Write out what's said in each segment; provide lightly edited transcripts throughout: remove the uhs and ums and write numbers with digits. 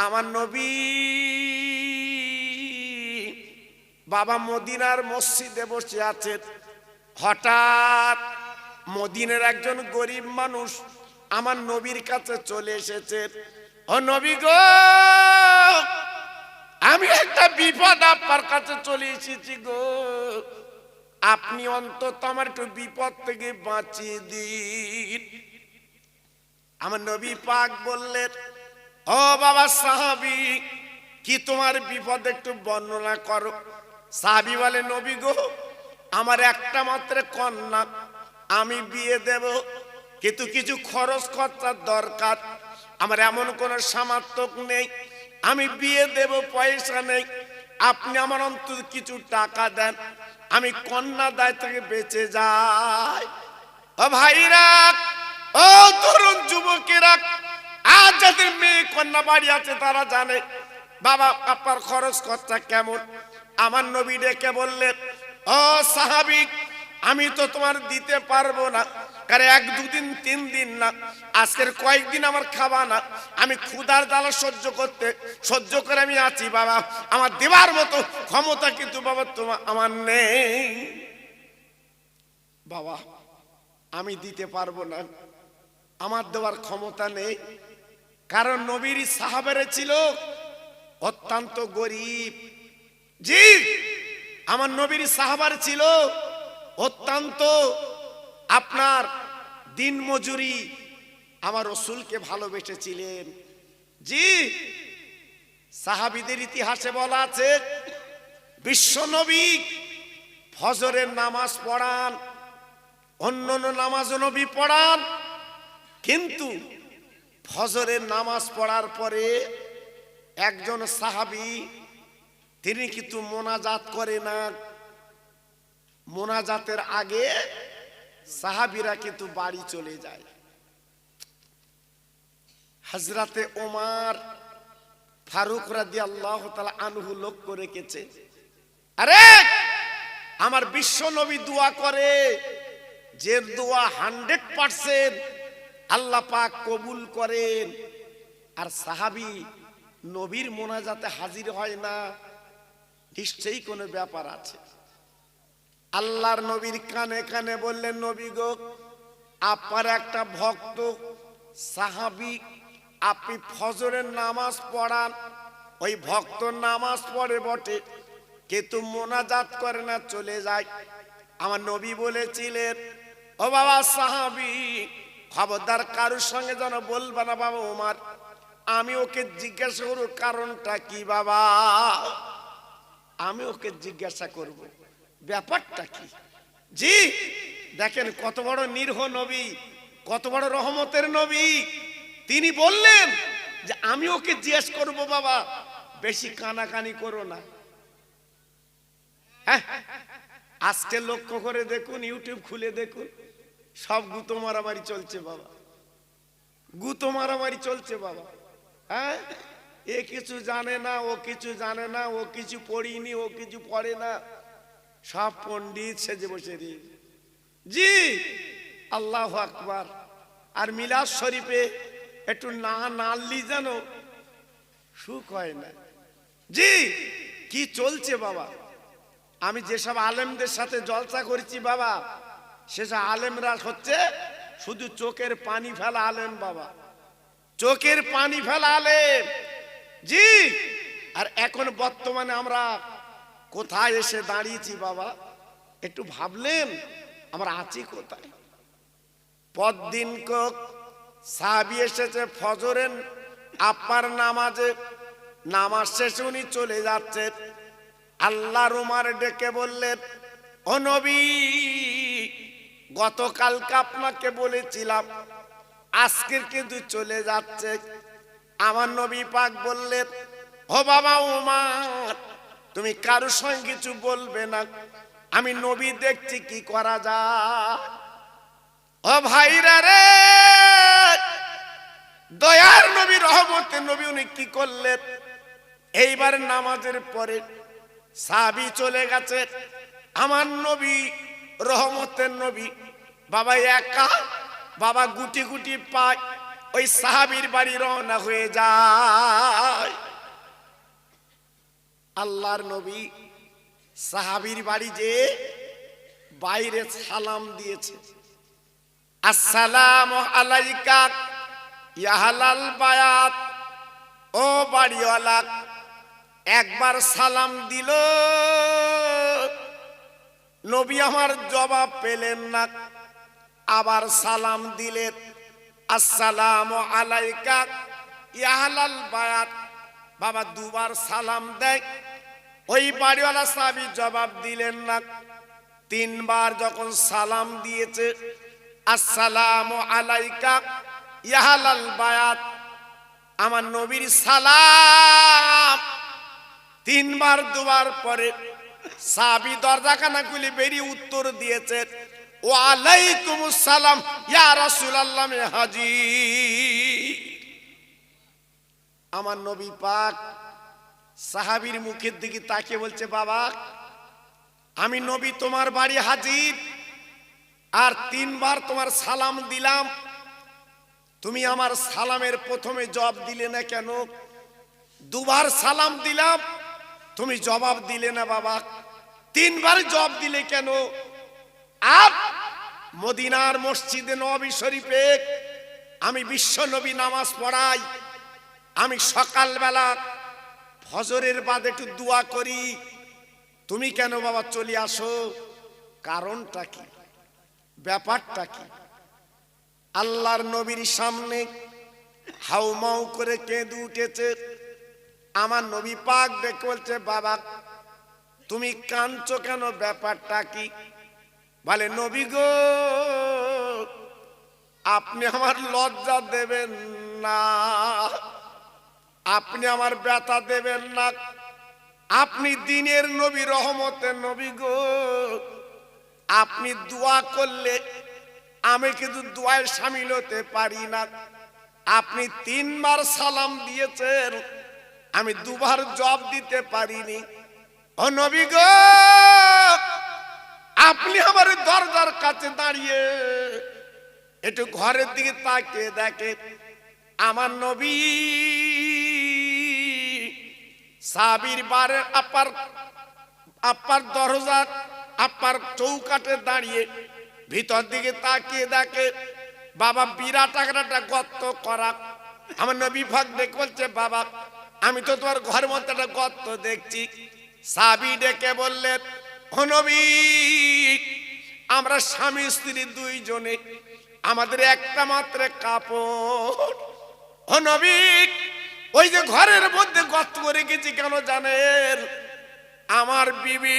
আমার নবী বাবা মদিনার মসজিদে বসে আছেন। হঠাৎ মদিনার একজন গরিব মানুষ আমার নবীর কাছে চলে এসেছেন। ও নবী গো, আমি একটা বিপদ আপনার কাছে চলে এসেছি গো, আপনি অন্তত আমার একটু বিপদ থেকে বাঁচিয়ে দিন। আমার নবী পাক বললেন, ও বাবা সাহাবী, কি তোমার বিপদ একটু বর্ণনা করো। সাহাবী বলে, নবী গো, আমার একটা মাত্র কন্যা, আমি বিয়ে দেব, কিন্তু কিছু খরচ খরচার দরকার। আমার এমন কোন সামর্থ্য নেই, আমি বিয়ে দেব, পয়সা নেই, আপনি আমার অন্তত কিছু টাকা দেন, আমি কন্যা দায় থেকে বেঁচে যাই। ও ভাইরা, ও তরুণ যুবকেরা, আজ যাদের মেয়ে কন্যা বাড়ি আছে তারা জানে বাবা আপনার খরচ খরচা কেমন। আমার নবী ডেকে বললেন, ও সাহাবী, আমি তো তোমার দিতে পারবো না, কারণ 1-2 দিন 3 দিন না, আজকের কয়েকদিন আমার খাওয়া না, আমি ক্ষুধার জ্বালা সহ্য করে আমি আছি বাবা, আমার দেওয়ার মতো ক্ষমতা কিন্তু বাবা তোমার আমার নেই বাবা, আমি দিতে পারবো না, আমার দেওয়ার ক্ষমতা নেই। কারণ নবীর সাহাবারে ছিল অত্যন্ত গরিব। জি, আমার নবীর সাহাবার ছিল অত্যন্ত আপনার দিন মজুরি, আমার রাসূলকে ভালোবেসেছিলেন। জি, সাহাবীদের ইতিহাসে বলা আছে, বিশ্ব নবী ফজরের নামাজ পড়ান, অন্যান্য নামাজ নবী পড়ান, কিন্তু ফজরের নামাজ পড়ার পরে একজন সাহাবী তিনি কিন্তু মোনাজাত করে না। মোনাজাতের আগে সাহাবীরা কিন্তু বাড়ি চলে যায়। হযরতে ওমর ফারুক রাদিয়াল্লাহু তাআলা আনহু লক্ষ্য রেখেছে, আরে আমার বিশ্ব নবী দোয়া করে, যে দোয়া 100% আল্লাহ পাক কবুল করেন, আর সাহাবী নবীর মোনাজাতে হাজির হয় না, নিশ্চয়ই কোনো ব্যাপার আছে। আল্লাহর নবীর কানে কানে বললেন, নবী গো, আপনার একটা ভক্ত সাহাবী, আপনি ফজরের নামাজ পড়ান, ওই ভক্ত নামাজ পড়ে বটে কিন্তু মোনাজাত করে না, চলে যায়। আমার নবী বলেছিলেন, ও বাবা সাহাবী, খবরদার কারোর সঙ্গে যেন বলবা না বাবা ওমর, আমি ওকে জিজ্ঞাসা করব কারণটা কি বাবা, আমি ওকে জিজ্ঞাসা করব ব্যাপারটা কি। জি, দেখেন কত বড় নিরহ নবী, কত বড় রহমতের নবী, তিনি বললেন যে আমি ওকে জিজ্ঞেস করব বাবা, বেশি কানাকানি করো না। হ্যাঁ, আজকে লক্ষ্য করে দেখুন, ইউটিউব খুলে দেখুন, সব গুতো মারামারি চলছে বাবা, গুতো মারামারি চলছে বাবা। হ্যাঁ, এ কিছু জানে না, ও কিছু জানে না, ও কিছু পড়িনি, ও কিছু পড়ে না, সব পণ্ডিত সেজে বসে রে। জি, আল্লাহু আকবার। আর মিলাদ শরীফে একটু না নাললি যেন সুখ হয় না। জি, কি চলছে বাবা। আমি যেসব আলেমদের সাথে জলসা করেছি বাবা, সেসব আলেমরা হচ্ছে শুধু চোখের পানি ফেলা আলেম বাবা, চোখের পানি ফেলা আলেম। জি, আর এখন বর্তমানে আমরা কোথায় এসে দাঁড়িয়েছি বাবা, একটু ভাবলেন আমরা আছি কোথায়? পরদিন কোক সাহাবী এসেছে ফজরের আপনার নামাজে, নামাজ শেষে উনি চলে যাচ্ছেন। আল্লাহর ওমর ডেকে বললেন, ও নবী, গতকালকে আপনাকে বলেছিলাম, আজকের কিন্তু চলে যাচ্ছে। আমার নবী পাক বললেন, ও বাবা ওমর, তুমি কারোর সঙ্গে কিছু বলবে না, আমি নবী দেখছি কি করা যায়। ও ভাইরা রে, দয়ার নবী, রহমতের নবী, উনি কি করলেন, এইবার নামাজের পরে সাহাবী চলে গেছে, আমার নবী রহমতের নবী বাবা একা, বাবা গুটি গুটি পায় ওই সাহাবীর বাড়ি রওনা হয়ে যায়। আল্লাহর নবী সাহাবীর বাড়ি যে বাইরে সালাম দিয়েছে, আসসালামু আলাইকা ইয়া আহলাল বায়াত, ও বাড়িওয়ালা। একবার সালাম দিল, নবী আমার জবাব পেলেন না, আবার সালাম দিলেন, আসসালামু আলাইকা ইয়া আহলাল বায়াত। বাবা দুবার সালাম দেয়, ওই বাড়িওয়ালা সাহাবী জবাব দিলেন না। তিনবার যখন সালাম দিয়েছে, আসসালামু আলাইকা ইয়া আহলাল বায়াত, আমার নবীর সালাম তিনবার দুবার পরে সাহাবী দরজাখানা খুলে বেরিয়ে উত্তর দিয়েছে, ওয়া আলাইকুমুস সালাম ইয়া রাসূলুল্লাহ মে হাজির। আমার নবী পাক সাহাবীর মুখের দিকে তাকিয়ে বলছে, বাবা আমি নবী তোমার বাড়ি হাজির, আর তিনবার তোমার সালাম দিলাম, তুমি আমার সালামের প্রথমে জবাব দিলে না কেন? দুবার সালাম দিলাম, তুমি জবাব দিলে না বাবা, তিনবার জবাব দিলে কেন? আর মদিনার মসজিদে নববী শরীফে আমি বিশ্ব নবী নামাজ পড়াই, আমি সকালবেলা ফজরের বাদে একটু দোয়া করি, তুমি কেন বাবা চলে আসো? কারণটা কি, ব্যাপারটা কি? আল্লাহর নবীর সামনে হাউমাউ করে কেঁদে উঠেছে। আমার নবী পাক দেখে বলছে, বাবা তুমি কাঁদছো কেন, ব্যাপারটা কি? বলে, নবী গো আপনি আমার লজ্জা দেবেন না, আপনি আমার ব্যথা দেবেন না, আপনি দিনের নবী, রহমতের নবী গো, আপনি দোয়া করলে আমি কিন্তু দোয়ায় শামিল হতে পারি না। আপনি তিনবার সালাম দিয়েছেন, আমি দুবার জবাব দিতে পারিনি। ও নবী গো আপনি আমার দরজার কাছে দাঁড়িয়ে একটু ঘরের দিকে তাকিয়ে দেখে, আমার নবী সাহাবীর বারে আপার দরজা আপার চৌকাঠে দাঁড়িয়ে ভিতর দিকে তাকিয়ে দেখে, বাবা বিরাট একটা গর্ত করা। আমার নবী ভাগ দেখে বলছে, বাবা আমি তো তোমার ঘরের মধ্যে একটা গর্ত দেখছি। সাহাবী ডেকে বললেন, ও নবী আমরা স্বামী স্ত্রী দুইজনে, আমাদের একটা মাত্র কাপড়। ও নবী ওই যে ঘরের মধ্যে গর্ত করে গেছি কেন জানেন? আমার বিবি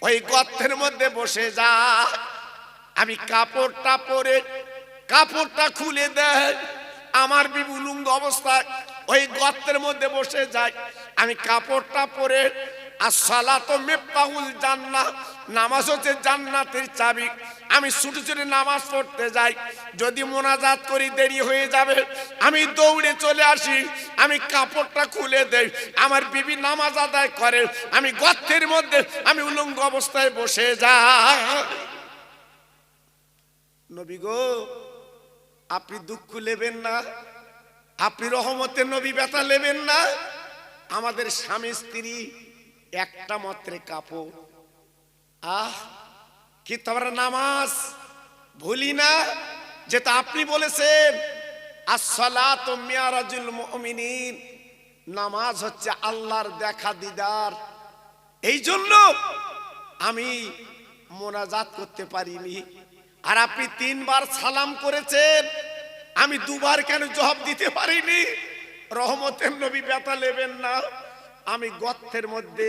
ওই গর্তের মধ্যে বসে যা, আমি কাপড়টা পরে কাপড়টা খুলে দেয়, আমার বিবি উলঙ্গ অবস্থায় ওই গর্তের মধ্যে বসে যায়, আমি কাপড়টা পরে। আসসালাতু মিফতাহুল জান্নাহ, নামাজ হচ্ছে জান্নাতের চাবি। আমি ছুটে ছুটে নামাজ পড়তে যাই, যদি মোনাজাত করি দেরি হয়ে যাবে, আমি দৌড়ে চলে আসি, আমি কাপড়টা খুলে দেই, আমার বিবি নামাজ আদায় করে, আমি গর্তের মধ্যে আমি উলঙ্গ অবস্থায় বসে যাই। নবী গো আপনি দুঃখ নেবেন না, আপনি রহমতের নবী, ব্যথা নেবেন না। আমাদের স্বামী স্ত্রী একটা মাত্র কাপড়, কি তোমরা নামাজ ভুলি না, যেটা আপনি বলেছেন আসসালাতু মিরাজুল মুমিনিন, নামাজ হচ্ছে আল্লাহর দেখা দিদার। এই জন্য আমি মোনাজাত করতে পারিনি। আর আপনি তিনবার সালাম করেছেন, আমি দুবার কেন জবাব দিতে পারিনি? রহমতের নবী, ব্যথা নেবেন না। আমি গর্তের মধ্যে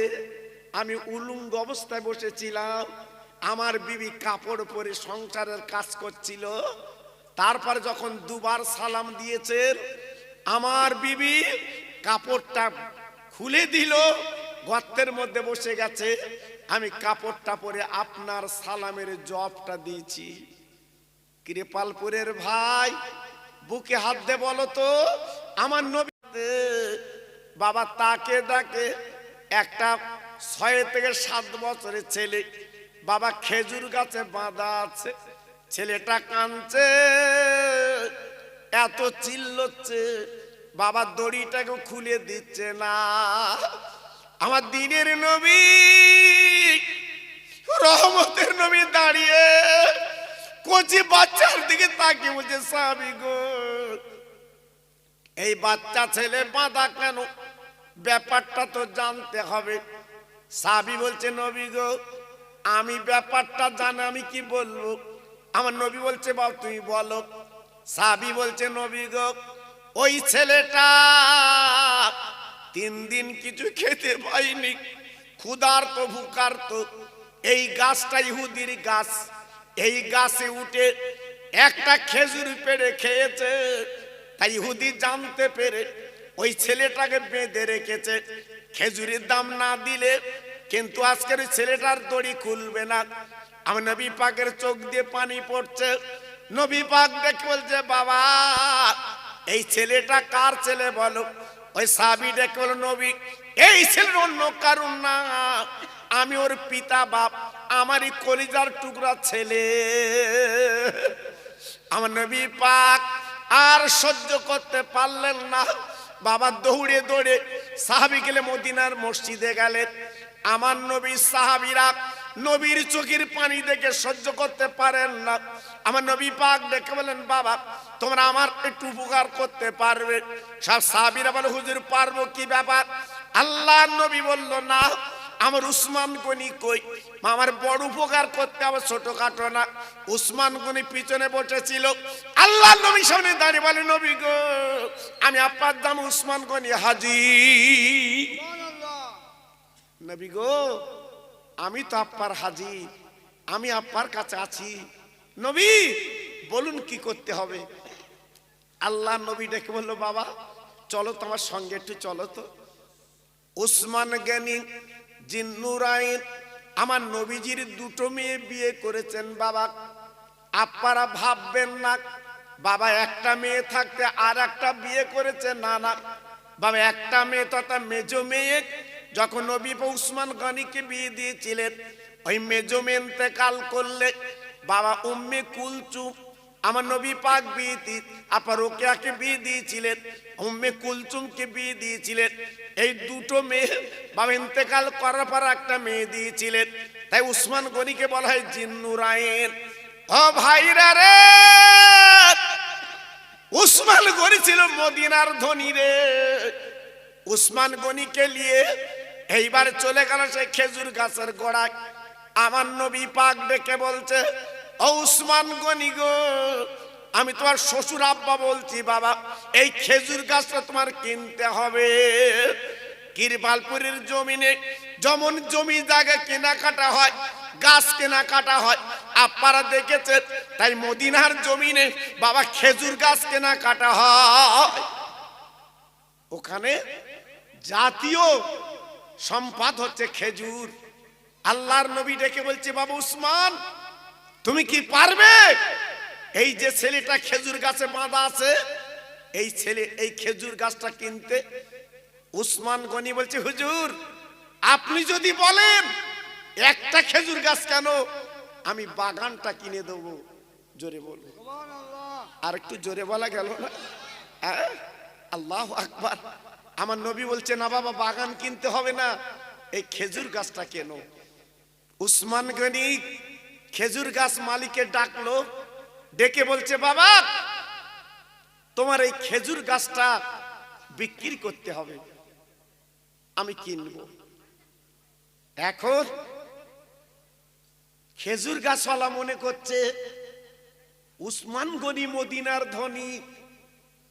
আমি উলঙ্গ অবস্থায় বসেছিলাম, আমার বিবি কাপড় পরে সংসারের কাজ করছিল। তারপর যখন দুবার সালাম দিয়েছেন, আমার বিবি কাপড়টা খুলে দিল, গর্তের মধ্যে বসে গেছে, আমি কাপড়টা পরে আপনার সালামের জবাবটা দিয়েছি। কৃপালপুরের ভাই বুকে হাত দে বলো তো, আমার নবী বাবা তাকে দেখে একটা 6 থেকে 7 বছরের ছেলে, বাবা খেজুর গাছে বাঁধা আছে, ছেলেটা কাঁদছে, এত চিল্লাচ্ছে, বাবা দড়িটাকে খুলে দিচ্ছে না। আমার দিনের নবী রহমতের নবী দাঁড়িয়ে কচি বাচ্চার দিকে তাকিয়ে বলছে, সাহাবী গো, এই বাচ্চা ছেলে বাঁধা কেন, ব্যাপারটা তো জানতে হবে। সাহাবী বলছে, নবী গো, আমি ব্যাপারটা জানি, আমি কি বলবো? আমার নবী বলছে, বাবা তুমি বলো। সাহাবী বলছে, নবী গো, ওই ছেলেটা 3 দিন কিছু খেতে পাইনি, ক্ষুধার্ত ভুকার্ত। এই গাছটা ইহুদির গাছ, এই গাছে উঠে একটা খেজুর পেড়ে খেয়েছে। তাই ইহুদি জানতে পেরে ওই ছেলেটাকে বেঁধে রেখেছে, খেজুরের দাম না দিলে কিন্তু আজকের ছেলেটার দড়ি খুলবে না। আমার নবী পাকের চোখ দিয়ে পানি পড়ছে। নবী পাক দেখে বলছে, বাবা এই ছেলেটা কার ছেলে বলো? ওই সাহাবী ডেকে বলল, নবী এই ছেলের অন্য কারণ না, আমি ওর পিতা বাপ, আমারই কলিজার টুকরা ছেলে। আমার নবী পাক আর সহ্য করতে পারলেন না, বাবা দৌড়ে দৌড়ে সাহাবী গেলে মদিনার মসজিদে গেলেন। আমার নবী সাহাবীরা নবীর চোখের পানি দেখে সহ্য করতে পারেন না। আমার নবী পাক ডেকে বলেন, বাবা তোমরা আমার একটু উপকার করতে পারবে? সব সাহাবীরা বলে, হুজুর পারবো, কি ব্যাপার? আল্লাহর নবী বলল, না আমার উসমান গনি কই? আমার বড় উপকার করতে হবে, ছোটখাটো না। উসমান গনি পিছনে বসেছিল, আল্লাহর নবী সামনে দাঁড়িয়ে বলে, নবী গো, আমি আপনার দাম উসমান গনি হাজির। নবী গো, আমি তো আপনার হাজির, আমি আপনার কাছে আছি। নবী বলুন কি করতে হবে? আল্লাহ নবী ডেকে বলল, বাবা চলো তোমার সঙ্গে একটু চলো তো। উসমান গনি জিন্নুরাইন আমার নবীজির 2টো মেয়ে বিয়ে করেছেন। বাবা আপনারা ভাববেন না বাবা একটা মেয়ে থাকতে আর একটা বিয়ে করেছে, না না বাবা, একটা মেয়ে তথা মেজো মেয়ে যখন নবী উসমান গনিকে বিয়ে দিয়েছিলেন, ওই মেজো মেয়ে ইন্তেকাল করলে বাবা উম্মে কুলসুম আমার নবী পাক বিয়ে আপা রোকেয়াকে বিয়ে দিয়েছিলেন, উম্মে কুলসুমকে বিয়ে দিয়েছিলেন। এই 2টো মেয়ে বাবা ইন্তেকাল করার পর একটা মেয়ে দিয়েছিলেন। তাই উসমান গনিকে বলা হয় জিন্নুরাইন। ও ভাইরা রে, উসমান গনি ছিল মদিনার ধনী রে। উসমান গনিকে নিয়ে এইবার চলে গেল সেই খেজুর গাছের গোড়ায়। আমার নবী পাক ডেকে বলছে, ও উসমান গনি গো, আমি তোমার শ্বশুর আব্বা বলছি, বাবা এই খেজুর গাছটা তোমার কিনতে হবে। কিরবালপুরের জমিনে যেমন জমি জায়গা কেনাকাটা হয়, গাছ কেনাকাটা হয়, আপনারা দেখেছেন, তাই মদিনার জমিনে বাবা খেজুর গাছ কেনাকাটা হয়। ওখানে জাতীয় সম্পদ হচ্ছে খেজুর। আল্লাহর নবী ডেকে বলছে, বাবা উসমান তুমি কি পারবে এই যে ছেলেটা খেজুর গাছে বাঁধা আছে, এই ছেলে এই খেজুর গাছটা কিনতে? উসমান গনি বলছে, হুজুর আপনি যদি বলেন একটা খেজুর গাছ কেন, আমি বাগানটা কিনে দেবো। জোরে বলবো, আর একটু জোরে বলা গেল না? আল্লাহু আকবার। আমার নবী বলছে, না বাবা বাগান কিনতে হবে না, এই খেজুর গাছটা কেন। উসমান গনি খেজুর গাছ মালিকের ডাকলো, ডেকে বলছে, বাবা তোমার এই খেজুর গাছটা বিক্রি করতে হবে, আমি কিনব। এখন খেজুর গাছওয়ালা মনে করছে উসমান গনি মদিনার ধনী,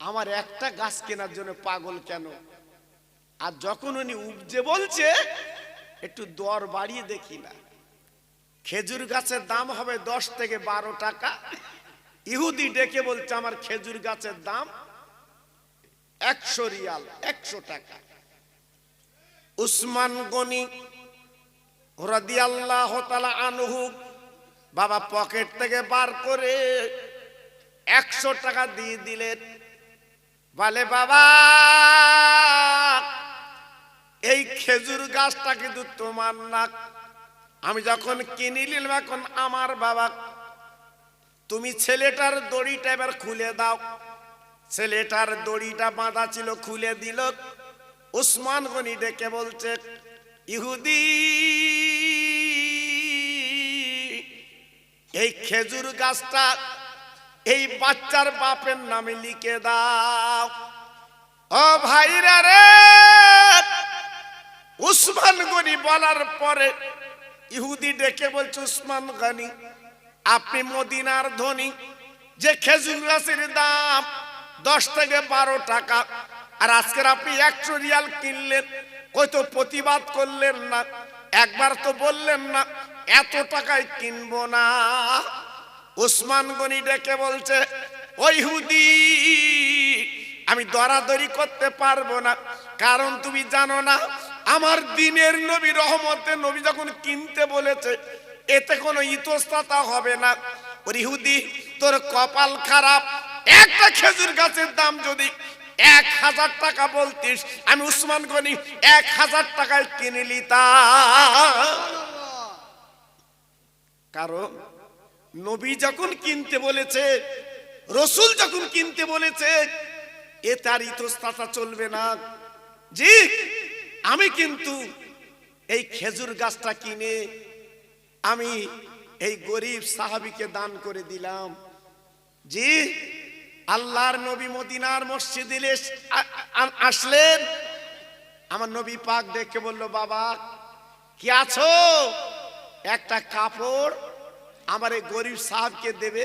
আমার একটা গাছ কেনার জন্য পাগল কেন? আর যখন উনি উপজে বলছে, একটু দর বাড়িয়ে দেখি না, খেজুর গাছের দাম হবে 10 থেকে 12 টাকা। ইহুদি ডেকে বলছে, আমার খেজুর গাছের দাম 100 রিয়াল, 100 টাকা। উসমান গনি রাদিয়াল্লাহু তাআলা আনহু বাবা পকেট থেকে বার করে 100 টাকা দিয়ে দিলেন। বলে, বাবা এই খেজুর গাছটা কিন্তু তোমার না, আমি যখন কিনে নিলাম এখন আমার। বাবা তুমি ছেলেটার দড়িটা এবার খুলে দাও। ছেলেটার দড়িটা বাঁধা ছিল, খুলে দিল। উসমান গনি ডেকে বলছে, ইহুদি এই খেজুর গাছটা এই বাচ্চার বাপের নামে লিখে দাও। ও ভাইরা রে, উসমান গনি বলার পরে ইহুদি ডেকে বলছে, উসমান গনি আপনি মদিনার ধনী, যে খেজুর গাছের দাম 10 থেকে 12 টাকা, আর আজকের আপনি 100 রিয়াল কিনলেন, কই তো প্রতিবাদ করলেন না, একবার তো বললেন না এত টাকায় কিনবো না। উসমান গনি ডেকে বলছে, ও ইহুদি আমি দরাদরি করতে পারবো না, কারণ তুমি জানো না আমার দিনের নবী রহমতের নবী যখন কিনতে বলেছে এতে কোনো ইতস্ততা হবে না। ওর ইহুদি তোর কপাল খারাপ, একটা খেজুর গাছের দাম যদি 1000 টাকা বলতিস, আমি উসমান গনি 1000 টাকায় কিনে নিতাম। কারণ নবী যখন কিনতে বলেছে, রসুল যখন কিনতে বলেছে, এ তার ইতস্ততা চলবে না। জি আমি কিন্তু এই খেজুর গাছটা কিনে আমি এই গরিব সাহাবীকে দান করে দিলাম। জি আল্লাহর নবী মদিনার মসজিদে আসলেন, আমার নবী পাক দেখে বলল, বাবা কি আছো? একটা কাপড় আমার এই গরিব সাহাবকে দেবে।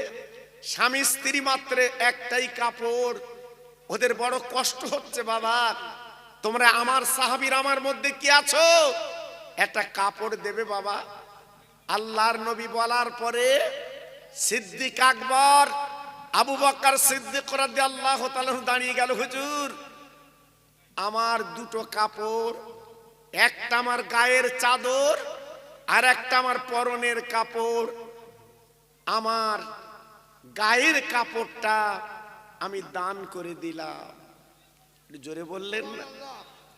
স্বামী স্ত্রী মাত্র একটাই কাপড়, ওদের বড় কষ্ট হচ্ছে, বাবা তোমরা আমার সাহাবীর আমার মধ্যে কি আছো, একটা কাপড় দেবে বাবা। আল্লাহর নবী বলার পরে সিদ্দিক আকবর আবু বকর সিদ্দিক রাদিয়াল্লাহু তাআলা দাঁড়িয়ে গেল, হুজুর আমার দুটো কাপড়, একটা আমার গায়ের চাদর আর একটা আমার পরনের কাপড়, আমার গায়ের কাপড়টা আমি দান করে দিলাম। জোরে বললেন না?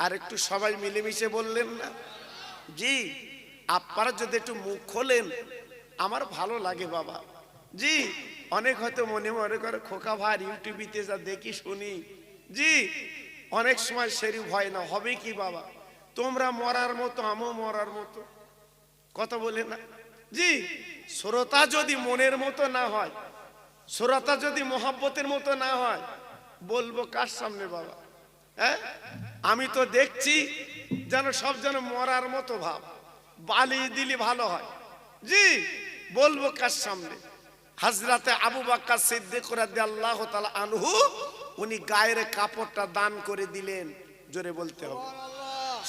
আর একটু সবাই মিলেমিশে বললেন না? জি আপনারা যদি একটু মুখ খোলেন আমার ভালো লাগে বাবা। জি অনেক হয়তো মনে মনে করে খোকা ভাই ইউটিউবিতে যা দেখি শুনি, জি অনেক সময় সেরি ভয় না হবে কি বাবা, তোমরা মরার মতো আমিও মরার মতো, কথা বলে না? জি শ্রোতা যদি মনের মতো না হয়, শ্রোতা যদি মোহাব্বতের মতো না হয়, বলবো কার সামনে বাবা? হ্যাঁ আমি তো দেখছি যেন সব যেন মরার মতো ভাব, বালি দিলি ভালো হয়। জি বলবো কার সামনে? হযরতে আবু বকর সিদ্দিক রাদিয়াল্লাহু তাআলা আনহু উনি গায়ের কাপড়টা দান করে দিলেন। জোরে বলতে হবে,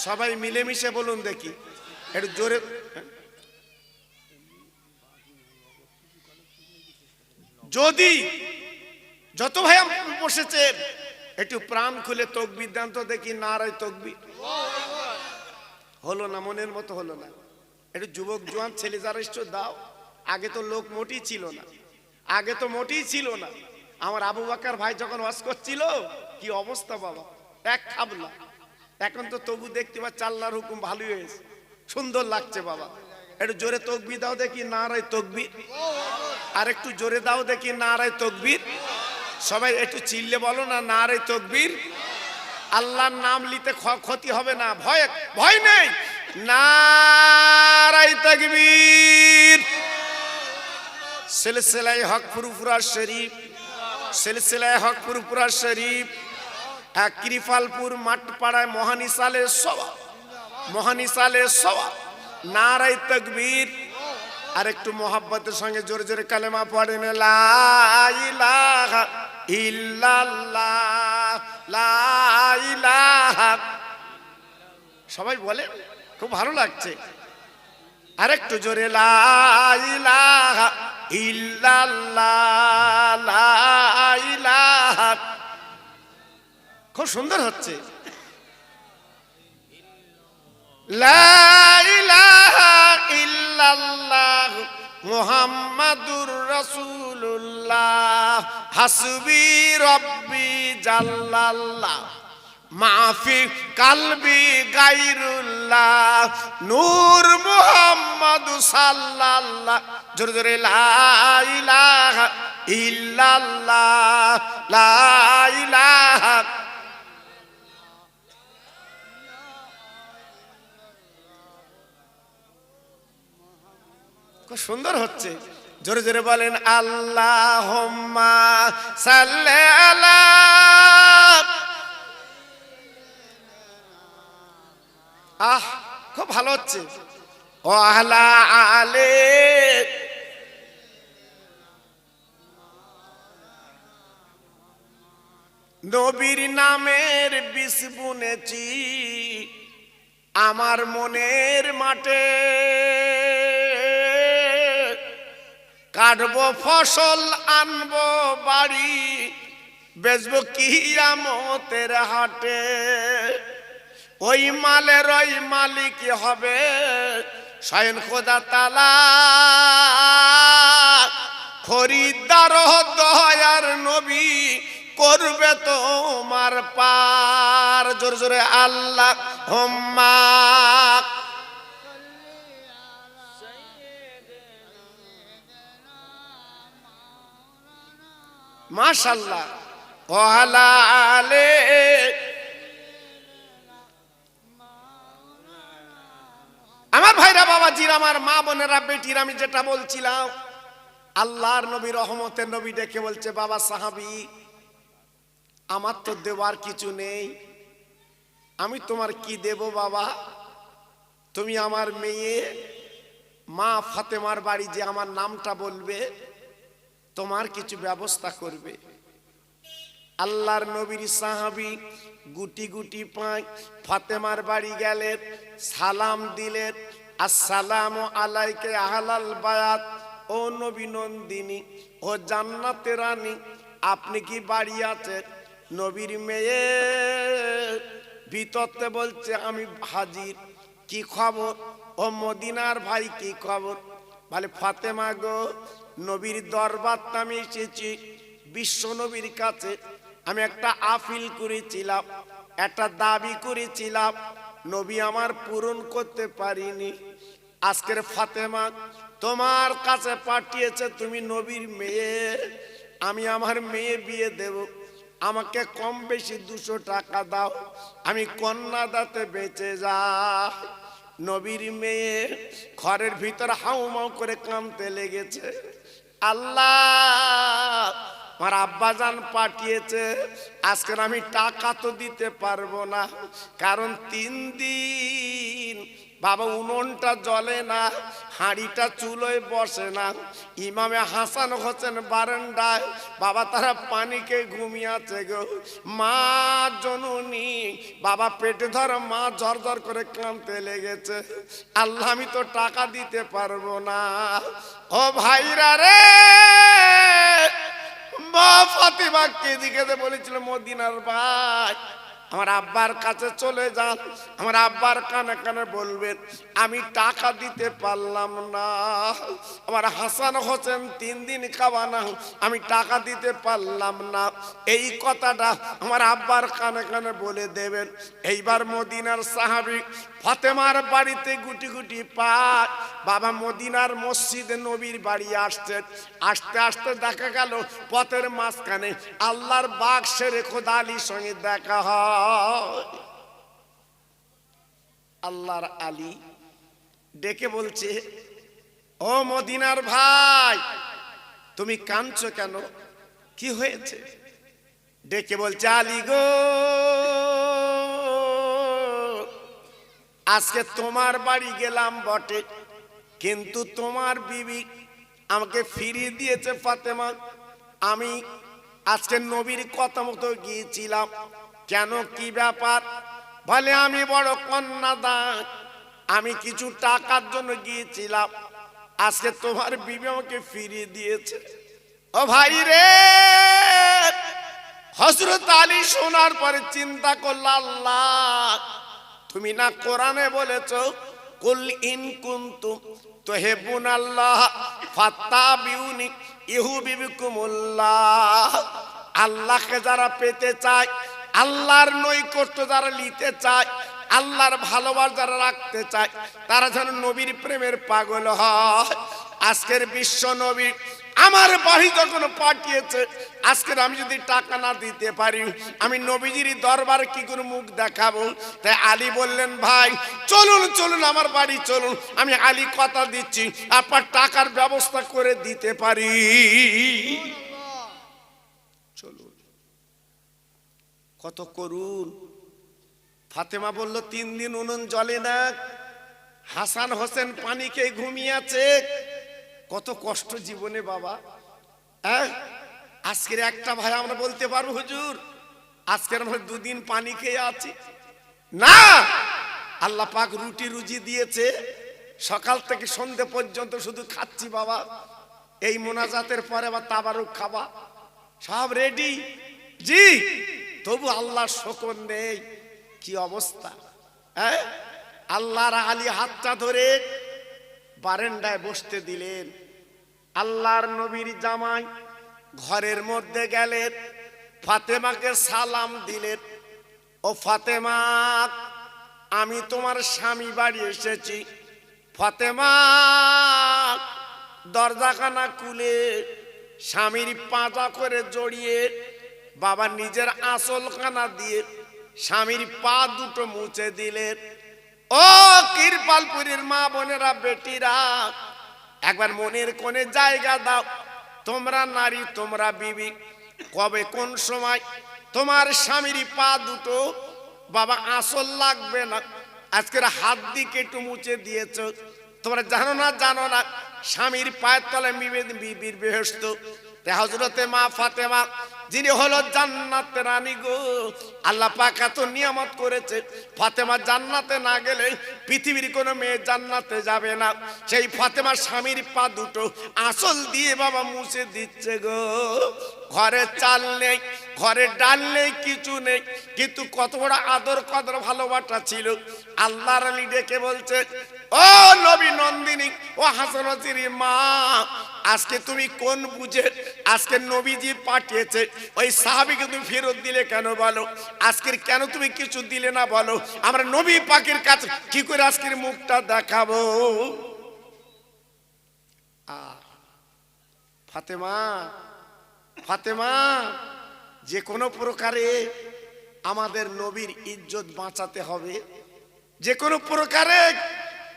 সবাই মিলেমিশে বলুন দেখি একটু জোরে। যদি যত ভাই বসেছে একটু প্রাণ খুলে তাকবীর দান তো দেখি, নারায়ে তাকবীর। হলো না, মনের মতো হলো না। একটু যুবক জওয়ান ছেলে যারা এসছো দাও। আগে তো লোক মোটেই ছিল না, আগে তো মোটেই ছিল না। আমার আবু বকর ভাই যখন ওয়াজ করছিল কি অবস্থা বাবা, এক খাবলা। এখন তো তবু দেখতে পাচ্ছি আল্লাহর হুকুম ভালোই হয়েছে, সুন্দর লাগছে বাবা। একটু জোরে তাকবীর দাও দেখি, নারায়ে তাকবীর। আর একটু জোরে দাও দেখি, নারায়ে তাকবীর। সবাই একটু চিল্লে বলো না, নারায়ে তাকবীর। আল্লাহর নাম নিতে ক্ষতি হবে না, ভয় ভয় নেই। নারায়ে তাকবীর। সিলসিলায়ে হক ফুরফুরা শরীফ, সিলসিলায়ে হক ফুরফুরা শরীফ কৃপালপুর মাঠপাড়ায় মহানিসালে সওয়াব, মহানিসালে সওয়াব। নারায়ে তাকবীর। আর একটু মোহাব্বতের সঙ্গে জোরে জোরে কালেমা পড়েন, লা ইলাহা ইল্লাল্লাহ, লা ইলাহা। সবাই বলে খুব ভালো লাগছে। আরেকটু জোরে, লা ইলাহা ইল্লাল্লাহ, লা ইলাহা। খুব সুন্দর হচ্ছে। লা ইলাহা ইল্লাল্লাহ মুহাম্মাদুর রাসূলুল্লাহ, হাসবি রব্বি জাল্লাল্লাহ, মাফি কালবি গায়রুল্লাহ, নূর মুহাম্মদ সাল্লাল্লাহ। জোরে জোরে, লা ইলাহা ইল্লাল্লাহ, লা ইলাহা। খুব সুন্দর হচ্ছে। জোরে জোরে বলেন আল্লাহুম্মা সাল্লি আলা। খুব ভালো হচ্ছে। ও আলা আলে। নবীর নামের বিষ বুনেছি আমার মনের মাঠে, কাটবো ফসল আনবো বাড়ি, বেচবো কিয়ামতের হাটে। ওই মালের ওই মালিক হবে স্বয়ং খোদা তাআলা। খরিদ্দার দয়ার নবী করবে তোমার পার। জোরে জোরে আল্লাহুম্মা। মাশাআল্লাহ। ওয়ালা আলে। আমার ভাইরা বাবাজিরা, আমার মা বোনেরা, বেটির, আমি যেটা বলছিলাম, আল্লাহর নবী রহমতের নবী ডেকে বলছে, বাবা সাহাবী, আমার তো দেওয়ার কিছু নেই, আমি তোমার কি দেব বাবা? তুমি আমার মেয়ে মা ফাতেমার বাড়ি যে আমার নামটা বলবে, তোমার কিছু ব্যবস্থা করবে। আল্লাহর নবীর সাহাবী গুটি গুটি পায় ফাতেমার বাড়ি গেলেন, সালাম দিলেন, আসসালামু আলাইকা আহলাল বায়াত। ও নবী নন্দিনী, ও জান্নাতের রানী, আপনি কি বাড়ি আছেন? নবীর মেয়ে ভিতরতে বলছে, আমি হাজির। কি খবর? ও মদিনার ভাই, কি খবর? বলে, ফাতেমা গো, নবীর দরবারটা আমি এসেছি, বিশ্ব নবীর কাছে আমি একটা আপিল করেছিলাম, একটা দাবি করেছিলাম, নবী আমার পূরণ করতে পারিনি। আজকের ফাতেমা তোমার কাছে পাঠিয়েছে, তুমি নবীর মেয়ে, আমি আমার মেয়ে বিয়ে দেব, আমাকে কম বেশি 200 টাকা দাও, আমি কন্যা দাতে বেঁচে যাই। নবীর মেয়ে ঘরের ভিতর হাউমাউ করে কাঁদতে লেগেছে। আল্লাহ, আমার আব্বাজান পাঠিয়েছে, আজকে আমি টাকা তো দিতে পারবো না, কারণ 3 দিন বাবা উনুনটা জ্বলে না, হাঁড়িটা চুলোয় বসে না, ইমামে হাসান হোসেন বারান্দায় বাবা তারা পানিকে ঘুমিয়ে আছে গো। মা জননী বাবা পেটে ধর, মা ঝর ঝর করে কাঁদতে লেগেছে। আল্লাহ, আমি তো টাকা দিতে পারবো না। ও ভাইরা রে, মা ফাতেমাকে দিকে বলেছিল, মদিনার ভাই, আমার আব্বার কাছে চলে যান, আমার আব্বার কানে কানে বলবেন আমি টাকা দিতে পারলাম না, আমার হাসান হোসেন 3 দিন খাওয়া না, আমি টাকা দিতে পারলাম না, এই কথাটা আমার আব্বার কানে কানে বলে দেবেন। এইবার মদিনার সাহাবী ফাতেমার বাড়িতে গুটি গুটি পায় বাবা মদিনার মসজিদে নবীর বাড়ি আসছেন। আস্তে আস্তে দেখা গেল পথের মাঝখানে আল্লাহর বাক্সের খোদা আলীর সঙ্গে দেখা হয়। আল্লাহর আলী ডেকে বলছে, ও মদিনার ভাই, তুমি কাঁদছো কেন? কি হয়েছে? ডেকে বলছে, আলী গো, আজকে তোমার বাড়ি গেলাম বটে, কিন্তু তোমার বিবি আমাকে ফিরিয়ে দিয়েছে ফাতেমা। আমি আজকে নবীর কথা মতো গিয়েছিলাম। কেন, কি ব্যাপার? বলে, আমি বড় কন্যাদান, আমি কিছু টাকার জন্য গিয়েছিলাম, আজকে তোমার বিবি আমাকে ফিরিয়ে দিয়েছে। ও ভাই রে, হযরত আলী শোনার পরে চিন্তা করল, আল্লাহ, তুমি না কোরআনে বলেছো, কুল ইন কুনতুম তুহিব্বুনাল্লাহ ফাত্তাবিউনি ইউহিব্বুকুমুল্লাহ। আল্লাহকে যারা পেতে চায়, আল্লাহর নৈকট্য যারা নিতে চায়, আল্লাহর ভালোবাসা যারা রাখতে চায়, তারা যেন নবীর প্রেমের পাগল হয়। আজকের বিশ্ব নবী আমার বাড়ি যখন পাঠিয়েছে, আজকে আমি যদি টাকা না দিতে পারি আমি নবীজির দরবারে কি করে মুখ দেখাবো? তাই আলী বললেন, ভাই চলুন চলুন আমার বাড়ি চলুন, আমি আলী কথা দিচ্ছি আপনার টাকার ব্যবস্থা করে দিতে পারি। চলুন। কত করুন। ফাতেমা বলল 3 দিন উনুন জ্বলে না, হাসান হোসেন পানি খেয়ে ঘুমিয়ে আছে। কত কষ্ট জীবনে বাবা। আজকের একটা ভাই আমরা বলতে পারবো হুজুর আজকের আমরা 2 দিন পানি খেয়ে আছি না? আল্লাহ পাক রুটি রুজি দিয়েছে, সকাল থেকে সন্ধ্যে পর্যন্ত শুধু খাচ্ছি বাবা। এই মোনাজাতের পরে আবার তাবারুক খাবা, সব রেডি জি, তবু আল্লাহর শুকর নেই। কি অবস্থা! আল্লাহর আলী হাতটা ধরে বারান্দায় বসতে দিলেন। আল্লাহর নবীর জামাই ঘরের মধ্যে গেলেন, ফাতেমাকে সালাম দিলেন, ও ফাতেমা আমি তোমার স্বামী বাড়ি এসেছি। ফাতেমা দরজাখানা খুলে স্বামীর পাঁজা করে জড়িয়ে বাবা নিজের আঁচলখানা দিয়ে স্বামীর পা দুটো মুছে দিলেন। ও কিরপালপুরের মা বোনেরা বেটিরা, একবার মনের কোণে জায়গা দাও। তোমরা নারী, তোমরা বিবি, কবে কোন সময় তোমার স্বামীর পা দুটো বাবা আঁচল লাগবে না, আজকের হাত দিকে একটু মুছে দিয়েছ। তোমরা জানো না জানো না স্বামীর পায়ের তলায় বিবির বেহেশত। হযরতে মা ফাতেমা যিনি হলো জান্নাতের রানী গো, আল্লাহ পাক এত নিয়ামত করেছে, ফাতেমা জান্নাতে না গেলে পৃথিবীর কোনো মেয়ে জান্নাতে যাবে না। সেই ফাতেমার স্বামীর পা দুটো আঁচল দিয়ে বাবা মুছে দিচ্ছে গো। ঘরে চাল নেই, ঘরে ডাল নেই, কিছু নেই, কিন্তু কত বড় আদর কদর ভালোবাসা ছিল। আল্লাহর আলী ডেকে বলছে, ও নবী নন্দিনী, ও হাসান হোসেনের মা, আজকে তুমি কোন বুঝে আজকে নবীজি পাঠিয়েছে ওই সাহাবীকে তুমি ফেরত দিলে কেন বলো? আজকের কেন তুমি কিছু দিলে না বলো? আমরা নবী পাকের কাছে কি করে আজকের মুখটা দেখাবো? ফাতেমা, ফাতেমা যে কোনো প্রকারে আমাদের নবীর ইজ্জত বাঁচাতে হবে, যে কোনো প্রকারে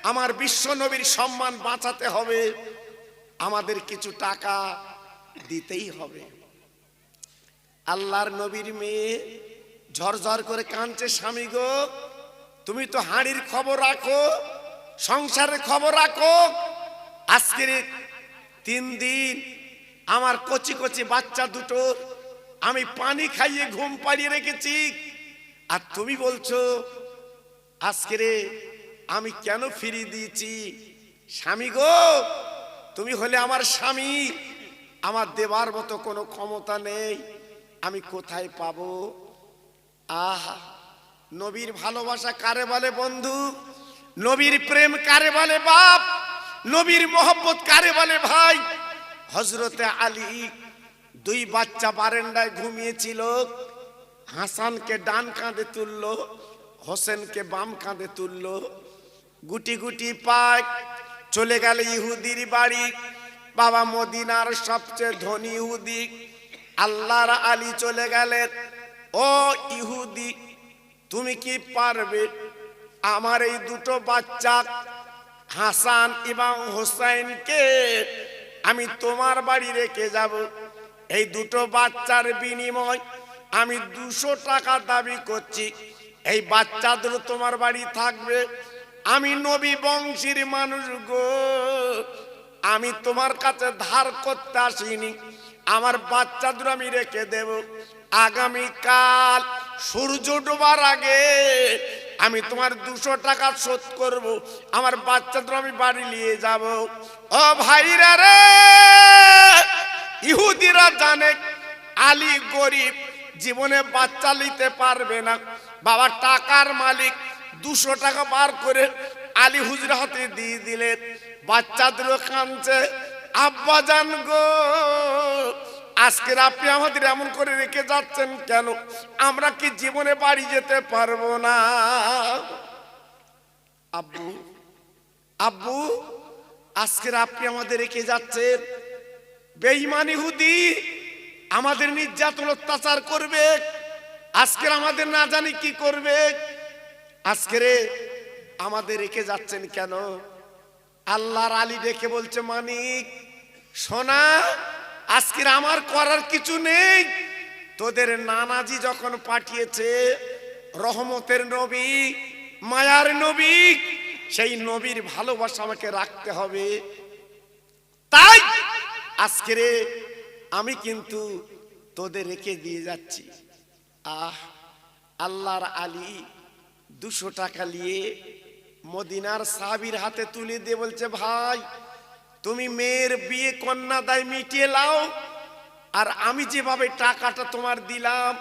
আমার বিশ্ব নবীর সম্মান বাঁচাতে হবে, আমাদের কিছু টাকা দিতেই হবে। আল্লাহর নবীর মেয়ে ঝরঝর করে কাঁদছে, স্বামী গো তুমি তো হাঁড়ির খবর রাখো, সংসারের খবর রাখো। আজকের 3 দিন আমার কচি কচি বাচ্চা দুটো আমি পানি খাইয়ে ঘুম পাড়িয়ে রেখেছি, আর তুমি বলছো আজকে আমি কেন ফিরিয়ে দিয়েছি? স্বামী গো তুমি হলে আমার স্বামী, আমার দেবার মতো কোনো ক্ষমতা নেই, আমি কোথায় পাবো? আহা, নবীর ভালোবাসা কারে বলে বন্ধু? নবীর প্রেম কারে বলে বাপ? নবীর মোহব্বত কারে বলে ভাই? হযরতে আলী 2 বাচ্চা বারান্দায় ঘুমিয়েছিল, হাসানকে ডান কাঁধে তুললো, হোসেনকে বাম কাঁধে তুললো, গুটি গুটি পায় চলে গেল ইহুদির বাড়ি। বাবা মদিনার সবচেয়ে ধনী ইহুদি আল্লাহর আলী চলে গেলেন। ও ইহুদি, তুমি কি পারবে আমার এই দুটো বাচ্চা হাসান এবং হোসেনকে আমি তোমার বাড়ি রেখে যাব? এই দুটো বাচ্চার বিনিময় আমি 200 টাকা দাবি করছি, এই বাচ্চাদের তোমার বাড়ি থাকবে। আমি নবী বংশীর মানুষ গো, আমি তোমার কাছে ধার করতে আসিনি, আমার বাচ্চাদের আমি রেখে দেব। আগামীকাল সূর্য ডোবার আগে আমি তোমার 200 টাকা শোধ করব, আমার বাচ্চাদের আমি বাড়ি নিয়ে যাব। ও ভাইরা রে, ইহুদিরা জানে আলী গরিব, জীবনে বাচ্চা নিতে পারবে না। বাবা টাকার মালিক 200 টাকা বার করে আলী হুজুরের হাতে দিয়ে দিলেন। বাচ্চাদের কাঁদছে, আব্বা জান গো আজকে আপনি আমাদের এমন করে রেখে যাচ্ছেন কেন? আমরা কি জীবনে বাড়ি যেতে পারবো না? আব্বু, আব্বু আজকে আপনি আমাদের রেখে যাচ্ছেন, বেঈমান ইহুদি আমাদের নির্যাতন অত্যাচার করবে, আজকে আমাদের না জানি কি করবে। আজকে আমাদের রেখে যাচ্ছেন কেন? আল্লাহর আলী ডেকে বলছে, মানিক সোনা, আজকে আমার করার কিছু নেই। তোদের নানাজি যখন পাঠিয়েছে রহমতের নবী, মায়ার নবী, সেই নবীর ভালোবাসা আমাকে রাখতে হবে। তাই আজকে আমি কিন্তু তোদের রেখে দিয়ে যাচ্ছি। আল্লাহর আলী 200 টাকা নিয়ে মদিনার সাহাবীর হাতে তুলে দিয়ে বলছে, ভাই তুমি মেয়ের বিয়ে কন্যা দায় মিটিয়ে লাও, আর আমি যেভাবে টাকাটা তোমার দিলাম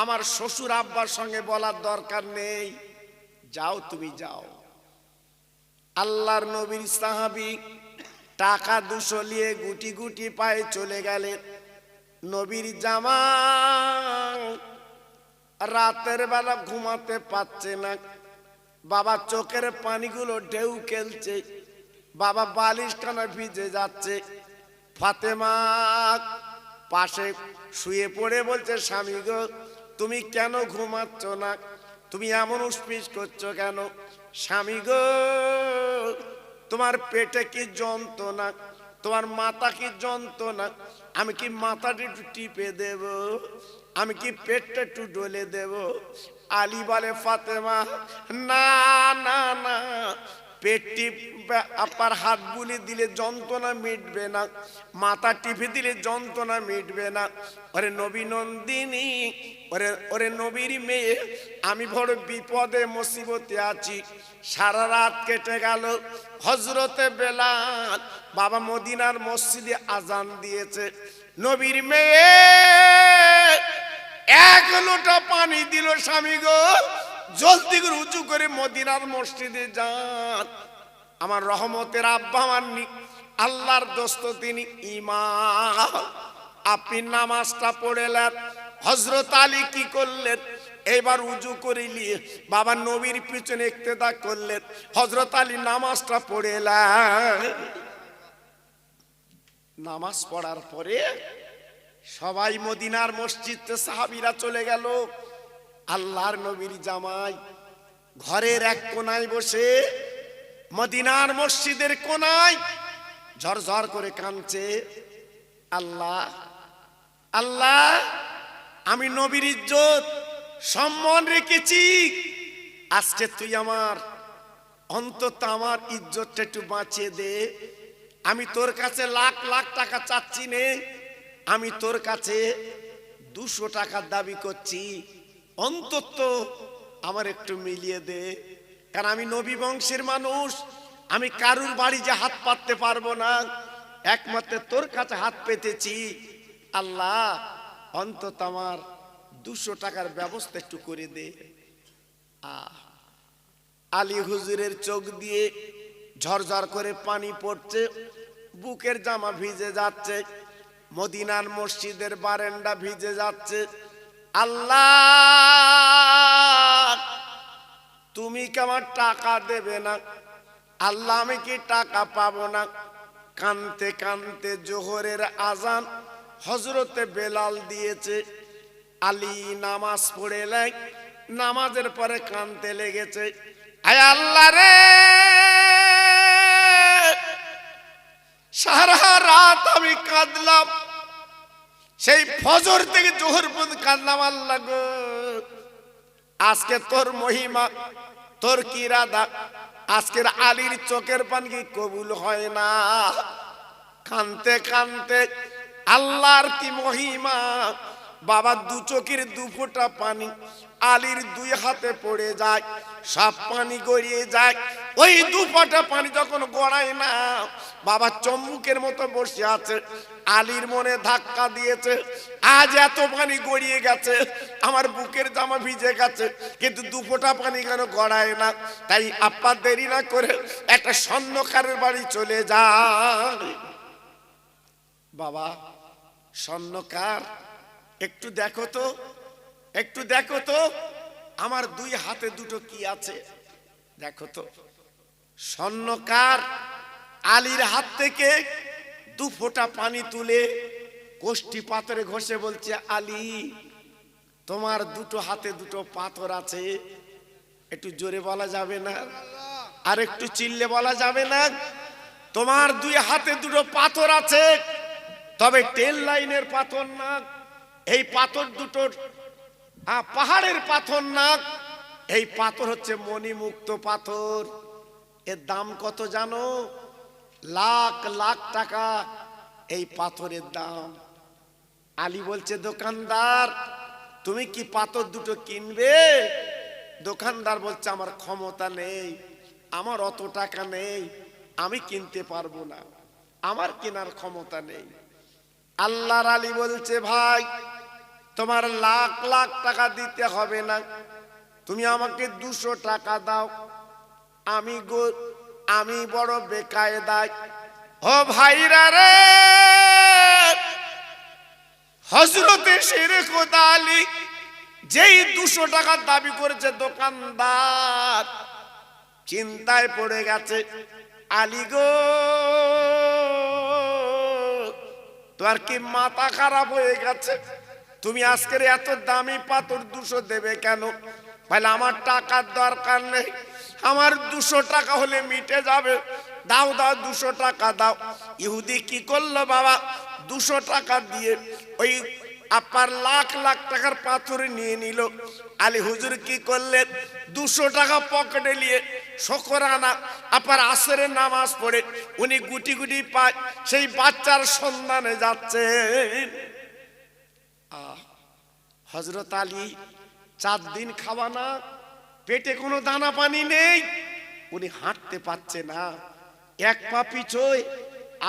আমার শ্বশুর আব্বার সঙ্গে বলার দরকার নেই, যাও তুমি যাও। আল্লাহর নবীর সাহাবী টাকা 200 নিয়ে গুটি গুটি পায়ে চলে গেলেন। নবীর জামাই রাতের বেলা ঘুমাতে পারছে না, বাবা চোখের পানিগুলো ঢেউ খেলছে, বাবা বালিশখানা ভিজে যাচ্ছে। ফাতেমা পাশে শুয়ে পড়ে বলছে, স্বামী গো তুমি কেন ঘুমাচ্ছ না? তুমি এমন উসপিস করছো কেন? স্বামী গো তোমার পেটে কি যন্ত্রণা, তোমার মাথা কি যন্ত্রণা? আমি কি মাথাটা একটু টিপে দেব? আমি কি পেটটা একটু ডলে দেব? আলী বলে, ফাতেমা না না না, পেটটি আপনার হাত বুলি দিলে যন্ত্রণা মিটবে না, মাথা টিপে দিলে যন্ত্রণা মিটবে না। ওরে নবী নন্দিনী, ওরে নবীর মেয়ে, আমি বড় বিপদে মুসিবতে আছি। সারা রাত কেটে গেল, হযরতে বেলাল বাবা মদিনার মসজিদে আজান দিয়েছে। নবীর মেয়ে 1 লোটা পানি দিল, স্বামী গো জলদি করে উঁচু করে মদিনার মসজিদে যান। আমার রহমতের আব্বা, আমার আল্লাহর দোস্ত, তিনি ইমাম, আপনি নামাজটা পড়েলেন। হযরত আলী কি করলেন? এবার উজু করে নিয়ে বাবা নবীর পিছনে ইক্তেদা করলেন। হযরত আলী নামাজটা পড়েলেন। নামাজ পড়ার পরে সবাই মদিনার মসজিদে সাহাবীরা চলে গেল। আল্লাহর নবীর জামাই ঘরের এক কোনায় বসে মদিনার মসজিদের কোনায় ঝরঝর করে কাঁদছে। আল্লাহ আল্লাহ, আমি নবীর ইজ্জত সম্মান রেখেছি, আজকে তুই আমার অন্তত আমার ইজ্জতটা একটু বাঁচিয়ে দে। আমি তোর কাছে লাখ লাখ টাকা চাচ্ছি নে, আমি তোর কাছে 200 টাকার দাবি করছি, অন্তত আমার একটু মিলিয়ে দে। কারণ আমি নবী বংশের মানুষ, আমি কারুর বাড়ি যে হাত পাততে পারবো না, একমাত্র তোর কাছে হাত পেতেছি। আল্লাহ অন্তত আমার 200 টাকার ব্যবস্থা একটু করে দে। আলী হুজুরের চোখ দিয়ে ঝরঝর করে পানি পড়ছে, বুকের জামা ভিজে যাচ্ছে, মদিনার মসজিদের বারান্দা ভিজে যাচ্ছে। আল্লাহ তুমি কি আমার টাকা দেবে না? আল্লাহ আমি কি টাকা পাবো না? কানতে কানতে জোহরের আজান হযরতে বেলাল দিয়েছে। আলী নামাজ পড়ে নামাজের পরে কানতে লেগেছে, আয় আল্লাহ রে, সারা রাত আমি কাঁদলাম, সেই ফজর থেকে জোহর পর্যন্ত কাঁদলাম। আল্লাহ গো, আজকে তোর মহিমা, তোর কি ইরাদা, আজকের আলীর চোখের পানি কি কবুল হয় না? কানতে কানতে আল্লাহর কি মহিমা, বাবা 2 চোখের 2 ফোঁটা পানি আলীর 2 হাতে পড়ে যায়, সব পানি গড়িয়ে যায়। ওই 2 ফোঁটা পানি যখন গড়ায় না, বাবা চম্মুকের মতো বসে আছে। আলীর মনে ধাক্কা দিয়েছে, আজ এত পানি গড়িয়ে গেছে, আমার বুকের জামা ভিজে গেছে, কিন্তু 2 ফোঁটা পানি কেন গড়ায় না? তাই আপা দেরি না করে একটা স্বর্ণকারের বাড়ি চলে যায়। বাবা স্বর্ণকার, একটু দেখো তো, একটু দেখো তো আমার 2 হাতে দুটো কি আছে, দেখো তো। স্বর্ণকার আলীর হাত থেকে দু ফোঁটা পানি তুলে কোষ্ঠী পাথরে ঘষে বলছে, আলী তোমার দুটো হাতে দুটো পাথর আছে, একটু জোরে বলা যাবে না? আর একটু চিল্লে বলা যাবে না? তোমার দুই হাতে দুটো পাথর আছে, তবে ট্রেন লাইনের পাথর না, এই পাথর দুটোর পাহাড়ের পাথর না, এই পাথর হচ্ছে মণিমুক্ত পাথর। এর দাম কত জানো? লাখ লাখ টাকা এই পাথরের দাম। আলী বলছে, দোকানদার তুমি কি পাথর দুটো কিনবে? দোকানদার বলছে, আমার ক্ষমতা নেই, আমার অত টাকা নেই, আমি কিনতে পারবো না, আমার কেনার ক্ষমতা নেই। আল্লাহর আলী বলছে, ভাই তোমার লাখ লাখ টাকা দিতে হবে না, তুমি আমাকে 200 টাকা দাও, আমি বড় বেকায়দায়। ও ভাইরা রে, হযরতে শেরে খোদা আলী যেই 200 টাকা দাবি করেছে, দোকানদার চিন্তায় পড়ে গেছে। আলী গো, তোমার কি মাথা খারাপ হয়ে গেছে? তুমি আজকের এত দামি পাথর 200 দেবে কেন? বলে, আমার টাকার দরকার নেই, আমার 200 টাকা হলে মিটে যাবে, দাও দাও 200 টাকা দাও। ইহুদি কি করলো বাবা? 200 টাকা দিয়ে ওই আপনার লাখ লাখ টাকার পাথর নিয়ে নিল। আলী হুজুর কি করলেন? 200 টাকা পকেটে নিয়ে শুকরানা আপনার আসরের নামাজ পড়ে উনি গুটি গুটি পায় সেই বাচ্চার সন্ধানে যাচ্ছেন। হযরত আলী 4 দিন খাওয়া না, পেটে কোনো দানা পানি নেই, উনি হাঁটতে পারছে না, এক পা পিছোয়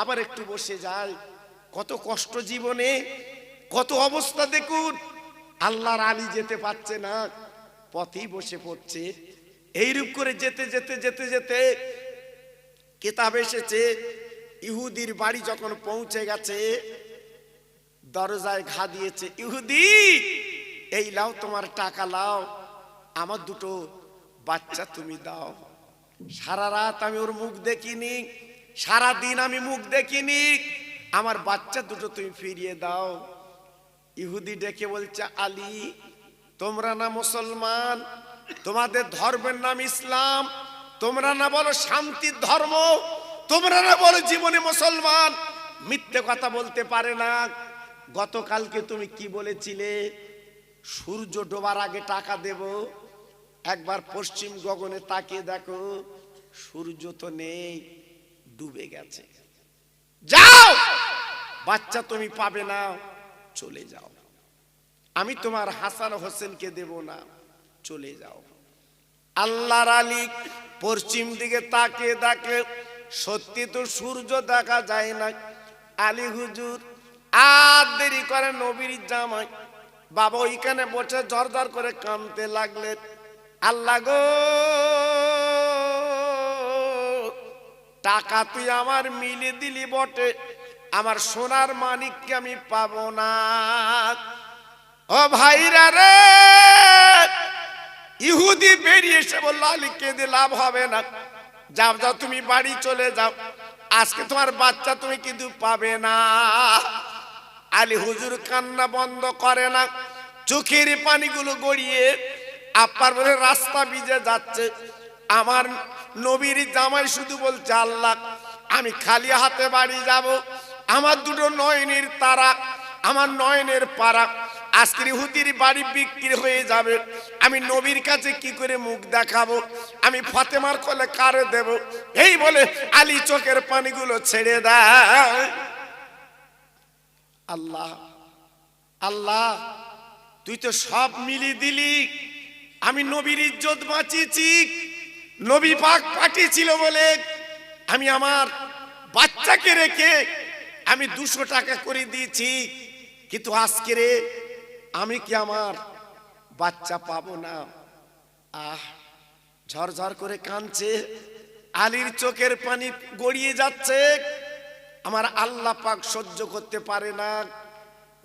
আবার একটু বসে যায়। কত কষ্ট জীবনে, কত অবস্থা দেখুন। আল্লাহর আলী যেতে পারছে না, পথেই বসে পড়ছে। এইরূপ করে যেতে যেতে যেতে যেতে কিতাব এসেছে, ইহুদির বাড়ি যখন পৌঁছে গেছে, দরজায় ঘা দিয়েছে। ইহুদি, এই লাও তোমার টাকা, লাও, আমার দুটো বাচ্চা তুমি দাও। সারা রাত আমি ওর মুখ দেখিনি, সারা দিন আমি মুখ দেখিনি, আমার বাচ্চা দুটো তুমি ফিরিয়ে দাও। ইহুদি ডেকে বলছে, আলী তোমরা না মুসলমান, তোমাদের ধর্মের নাম ইসলাম, তোমরা না বলো শান্তির ধর্ম, তোমরা না বলো জীবনে মুসলমান, মিথ্যে কথা বলতে পারে না। গতকালকে তুমি কি বলেছিলে? সূর্য ডোবার আগে টাকা দেব। একবার পশ্চিম গগনে তাকিয়ে দেখো, সূর্য তো নেই, ডুবে গেছে। যাও, বাচ্চা তুমি পাবে না, চলে যাও। আমি তোমার হাসান হোসেনকে দেব না, চলে যাও। আল্লাহর আলী পশ্চিম দিকে তাকিয়ে দেখে, সত্যি তো সূর্য দেখা যায় না। আলী হুজুর আর দেরি করে নবীর জামাই বাবা ওইখানে বসে ঝরঝর করে কাঁদতে লাগলেন। আল্লাহ গো, টাকা তুই আমার মিলে দিলি বটে, আমার সোনার মানিককে আমি পাবো না। ও ভাইরা রে, ইহুদি বেরিয়ে এসে বলল, আলী কেঁদে লাভ হবে না, যাও যাও তুমি বাড়ি চলে যাও, আজকে তোমার বাচ্চা তুমি কিন্তু পাবে না। আলী হুজুর কান্না বন্ধ করে না, চোখের পানিগুলো গড়িয়ে আপনার বলে রাস্তা ভিজে যাচ্ছে। আমার নবীর জামাই শুধু বলছে, আল্লাহ আমি খালি হাতে বাড়ি যাব, আমার দুটো নয়নের তারা, আমার নয়নের পারা আজকের ইহুদির বাড়ি বিক্রি হয়ে যাবে, আমি নবীর কাছে কি করে মুখ দেখাবো, আমি ফাতেমার কোলে কারে দেব? এই বলে আলী চোখের পানিগুলো ছেড়ে দেয়। আল্লাহ আল্লাহ, তুই তো সব মিলিয়ে দিলি, আমি নবীর ইজ্জত বাঁচিয়েছি, নবী পাক পাঠিয়েছিল বলে আমি আমার বাচ্চাকে রেখে আমি 200 টাকা করে দিয়েছি, কিন্তু আজকে রে আমি কি আমার বাচ্চা পাবো না? ঝরঝর করে কাঁদছে, আলীর চোখের পানি গড়িয়ে যাচ্ছে। আমার আল্লাহ পাক সহ্য করতে পারে না,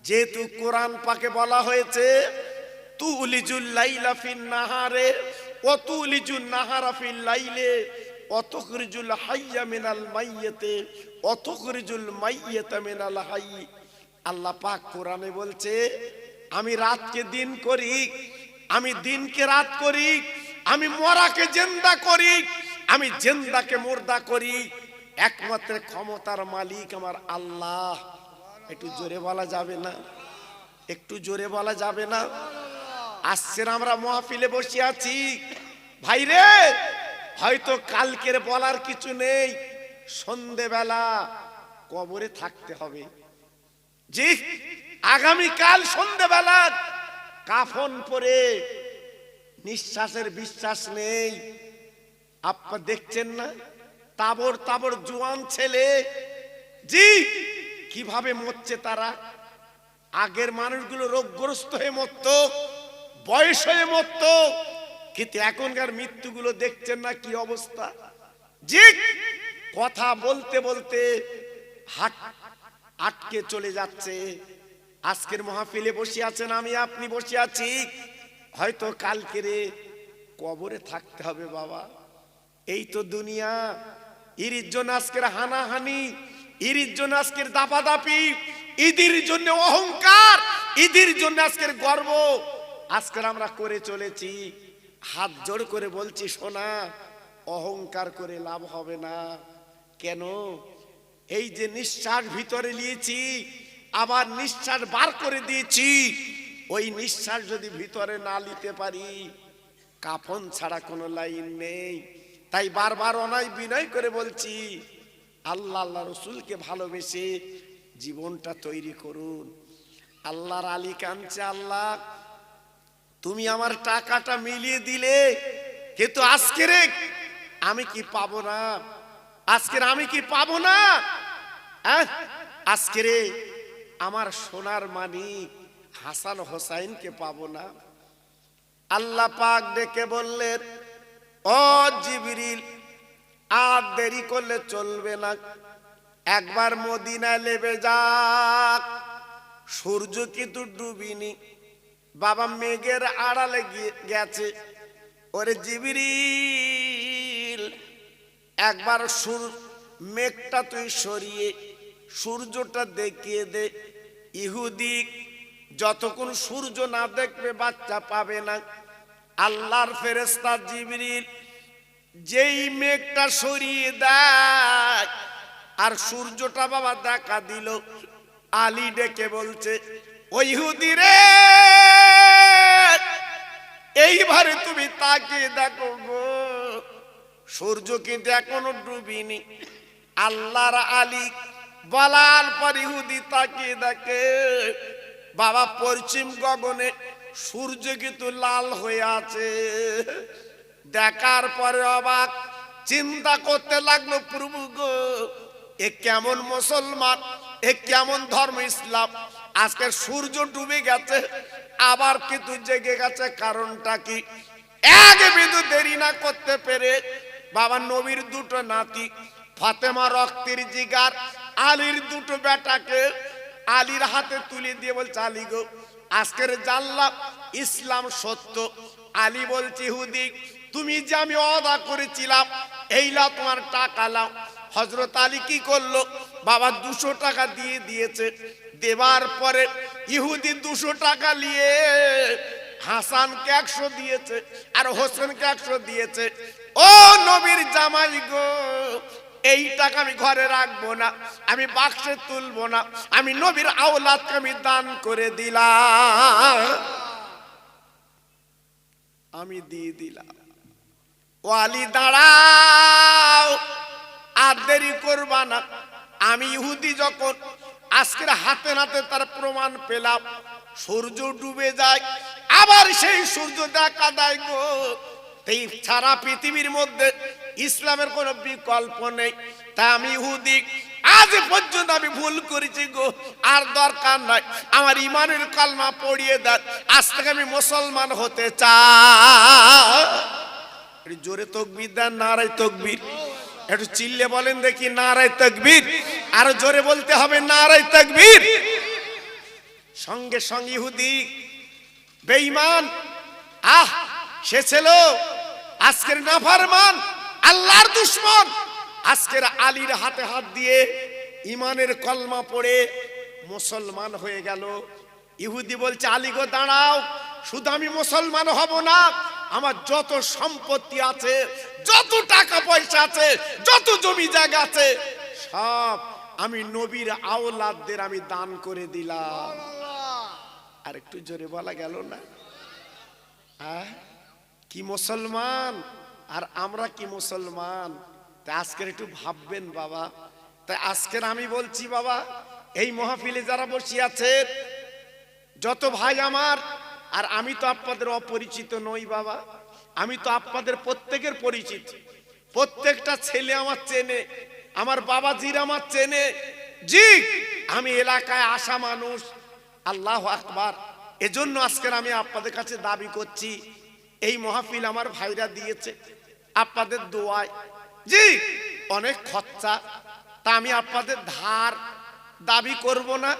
যেহেতু কোরআন পাকে বলা হয়েছে, তুলিজুল লাইলা ফিন নাহারে ওয়া তুলিজুন নাহারা ফিল লাইলে অতখরিজুল হাইয়া মিনাল মাইয়াতে অতখরিজুল মাইয়াতা মিনাল হাইয়্য। আল্লাহ পাক কোরআনে বলছে আমি রাতকে দিন করি, আমি দিনকে রাত করি, আমি মরাকে জিন্দা করি, আমি জিন্দাকে মুর্দা করি। একমাত্র ক্ষমতার মালিক আমার আল্লাহ। একটু জোরে বলা যাবে না? একটু জোরে বলা যাবে না? আজকে আমরা মাহফিলে বসে আছি ভাইরে, হয়তো কালকের বলার কিছু নেই, সন্ধ্যেবেলা কবরে থাকতে হবে। জি, আগামীকাল সন্ধ্যেবেলা কাফন পরে নিঃশ্বাসের বিশ্বাস নেই। আপনারা দেখছেন না তাবর তাবর জোয়ান ছেলে, জি কিভাবে মরছে তারা। আগের মানুষগুলো রোগগ্রস্ত হয়ে মরত, বয়স হয়ে মরত, কিন্তু এখনকার মৃত্যুগুলো দেখছেন না কি অবস্থা। জি, কথা বলতে বলতে হাট আটকে চলে যাচ্ছে। আজকের মাহফিলে বসে আছেন, আমি আপনি বসে আছি, হয়তো কালকেরে কবরে থাকতে হবে বাবা। এই তো দুনিয়া। এর জন্য আজকের হানাহানি, এর জন্য আজকের দাপাদাপি, ঈদের জন্য অহংকার, ঈদের জন্য আজকের গর্ব আজকের আমরা করে চলেছি। হাত জোড় করে বলছি সোনা, অহংকার করে লাভ হবে না। কেন? এই যে নিঃশ্বাস ভিতরে নিয়েছি, আবার নিঃশ্বাস বার করে দিয়েছি, ওই নিঃশ্বাস যদি ভিতরে না নিতে পারি, কাফন ছাড়া কোনো লাইন নেই। তাই বারবার অনাই বিনয় করে বলছি, আল্লাহ আল্লাহ রসুলকে ভালোবেসে জীবনটা তৈরি করুন। আল্লাহর আলী কাঁদছে, আল্লাহ তুমি আমার টাকাটা মিলিয়ে দিলে, কিন্তু আজকের আমি কি পাবো না? আজকের আমি কি পাবো না? আজকের আমার সোনার মানিক হাসান হোসাইনকে পাবো না। আল্লাহ পাক ডেকে বললেন, ও জিবরিল, আর দেরি করলে চলবে না, একবার মদিনায় নেমে যাক। সূর্য কিন্তু ডুবিনি, বাবা মেঘের আড়ালে গেছে। ওরে জিবরিল, একবার মেঘটা তুই সরিয়ে সূর্যটা দেখিয়ে দে। ইহুদি যতক্ষণ সূর্য না দেখবে বাচ্চা পাবে না। আল্লাহর ফেরেশতা জিবরিল যেই মেঘটা সরিয়ে দেয় আর সূর্যটা বাবা দেখা দিল, আলী ডেকে বলছে, ও ইহুদি রে, এইবারে তুমি তাকিয়ে দেখো গো, সূর্য কিন্তু এখনো ডুবিনি। আল্লাহর আলী বলার পর ইহুদি তাকিয়ে দেখে, বাবা পশ্চিম গগনে সূর্য কিন্তু লাল হয়ে আছে। দেখার পরে অবাক, চিন্তা করতে লাগলো, প্রভু গো, এ কেমন মুসলমান, এ কেমন ধর্ম ইসলাম, আজকে সূর্য ডুবে গেছে আবার কিন্তু জেগে গেছে, কারণটা কি? এক বিন্দু দেরি না করতে পেরে বাবা নবীর দুটো নাতি ফাতেমা রক্তের জিগার আলীর দুটো বেটাকে আলীর হাতে তুলে দিয়ে বলছে, আলী গো, আজকের জানলাম ইসলাম সত্য। আলী বলছে, ইহুদি তুমি যে আমি ওয়াদা করেছিলাম, এই লাও তোমার টাকা লাও। হযরত আলী কি করলো? বাবা 200 টাকা দিয়ে দিয়েছে। দেবার পরে ইহুদি 200 টাকা নিয়ে হাসানকে 100 দিয়েছে আর হোসেনকে 100 দিয়েছে। ও নবীর জামাই গো, এই টাকা আমি ঘরে রাখবো না, আমি বাক্সে তুলবো না, আমি নবীর আওলাদকে আমি দান করে দিলাম, আমি দিয়ে দিলাম। ও আলী দাঁড়াও, আর দেরি করবা না। আমি ইহুদি যখন আজকের হাতে নাতে তার প্রমাণ পেলাম, সূর্য ডুবে যায় আবার সেই সূর্য দেখা দেয় গো। এই সারা পৃথিবীর মধ্যে ইসলামের কোনো বিকল্প নেই। তা আমি ইহুদি, আজ পর্যন্ত আমি ভুল করেছি গো, আর দরকার নাই, আমার ইমানের কালমা পড়িয়ে দেন, আজ থেকে আমি মুসলমান হতে চাই। জোরে তাকবীর দেন, নারায়ে তাকবীর। একটু চিল্লে বলেন দেখি, নারায়ে তাকবীর। আর জোরে বলতে হবে, নারায়ে তাকবীর। সঙ্গে সঙ্গে ইহুদি বেঈমান, সে ছিল আজকের নাফরমান, আল্লাহর দুশমন আজকের আলীর হাতে হাত দিয়ে ইমানের কলমা পড়ে মুসলমান হয়ে গেল। ইহুদি বলছে আলী গো দাঁড়াও, শুধু আমি মুসলমান হব না, আমার যত সম্পত্তি আছে, যত টাকা পয়সা আছে, যত জমি জায়গা আছে, সব আমি নবীর আওলাদদের আমি দান করে দিলাম। আর একটু জোরে বলা গেল না? কি মুসলমান আর আমরা কি মুসলমান? তা আজকের একটু ভাববেন বাবা। তাই আজকের আমি বলছি বাবা, এই মাহফিলে যারা বসে আছে যত ভাই আমার, আর আমি তো আপনাদের অপরিচিত নই বাবা, আমি তো আপনাদের প্রত্যেকের পরিচিত। প্রত্যেকটা ছেলে আমার চেনে, আমার বাবাজির আমার চেনে। জি, আমি এলাকায় আসা মানুষ। আল্লাহু আকবার। এজন্য আজকের আমি আপনাদের কাছে দাবি করছি, এই মাহফিল আমার ভাইরা দিয়েছে আপনাদের দোয়ায়। জি, অনেক খরচা, তা আমি আপনাদের ধার দাবি করব না।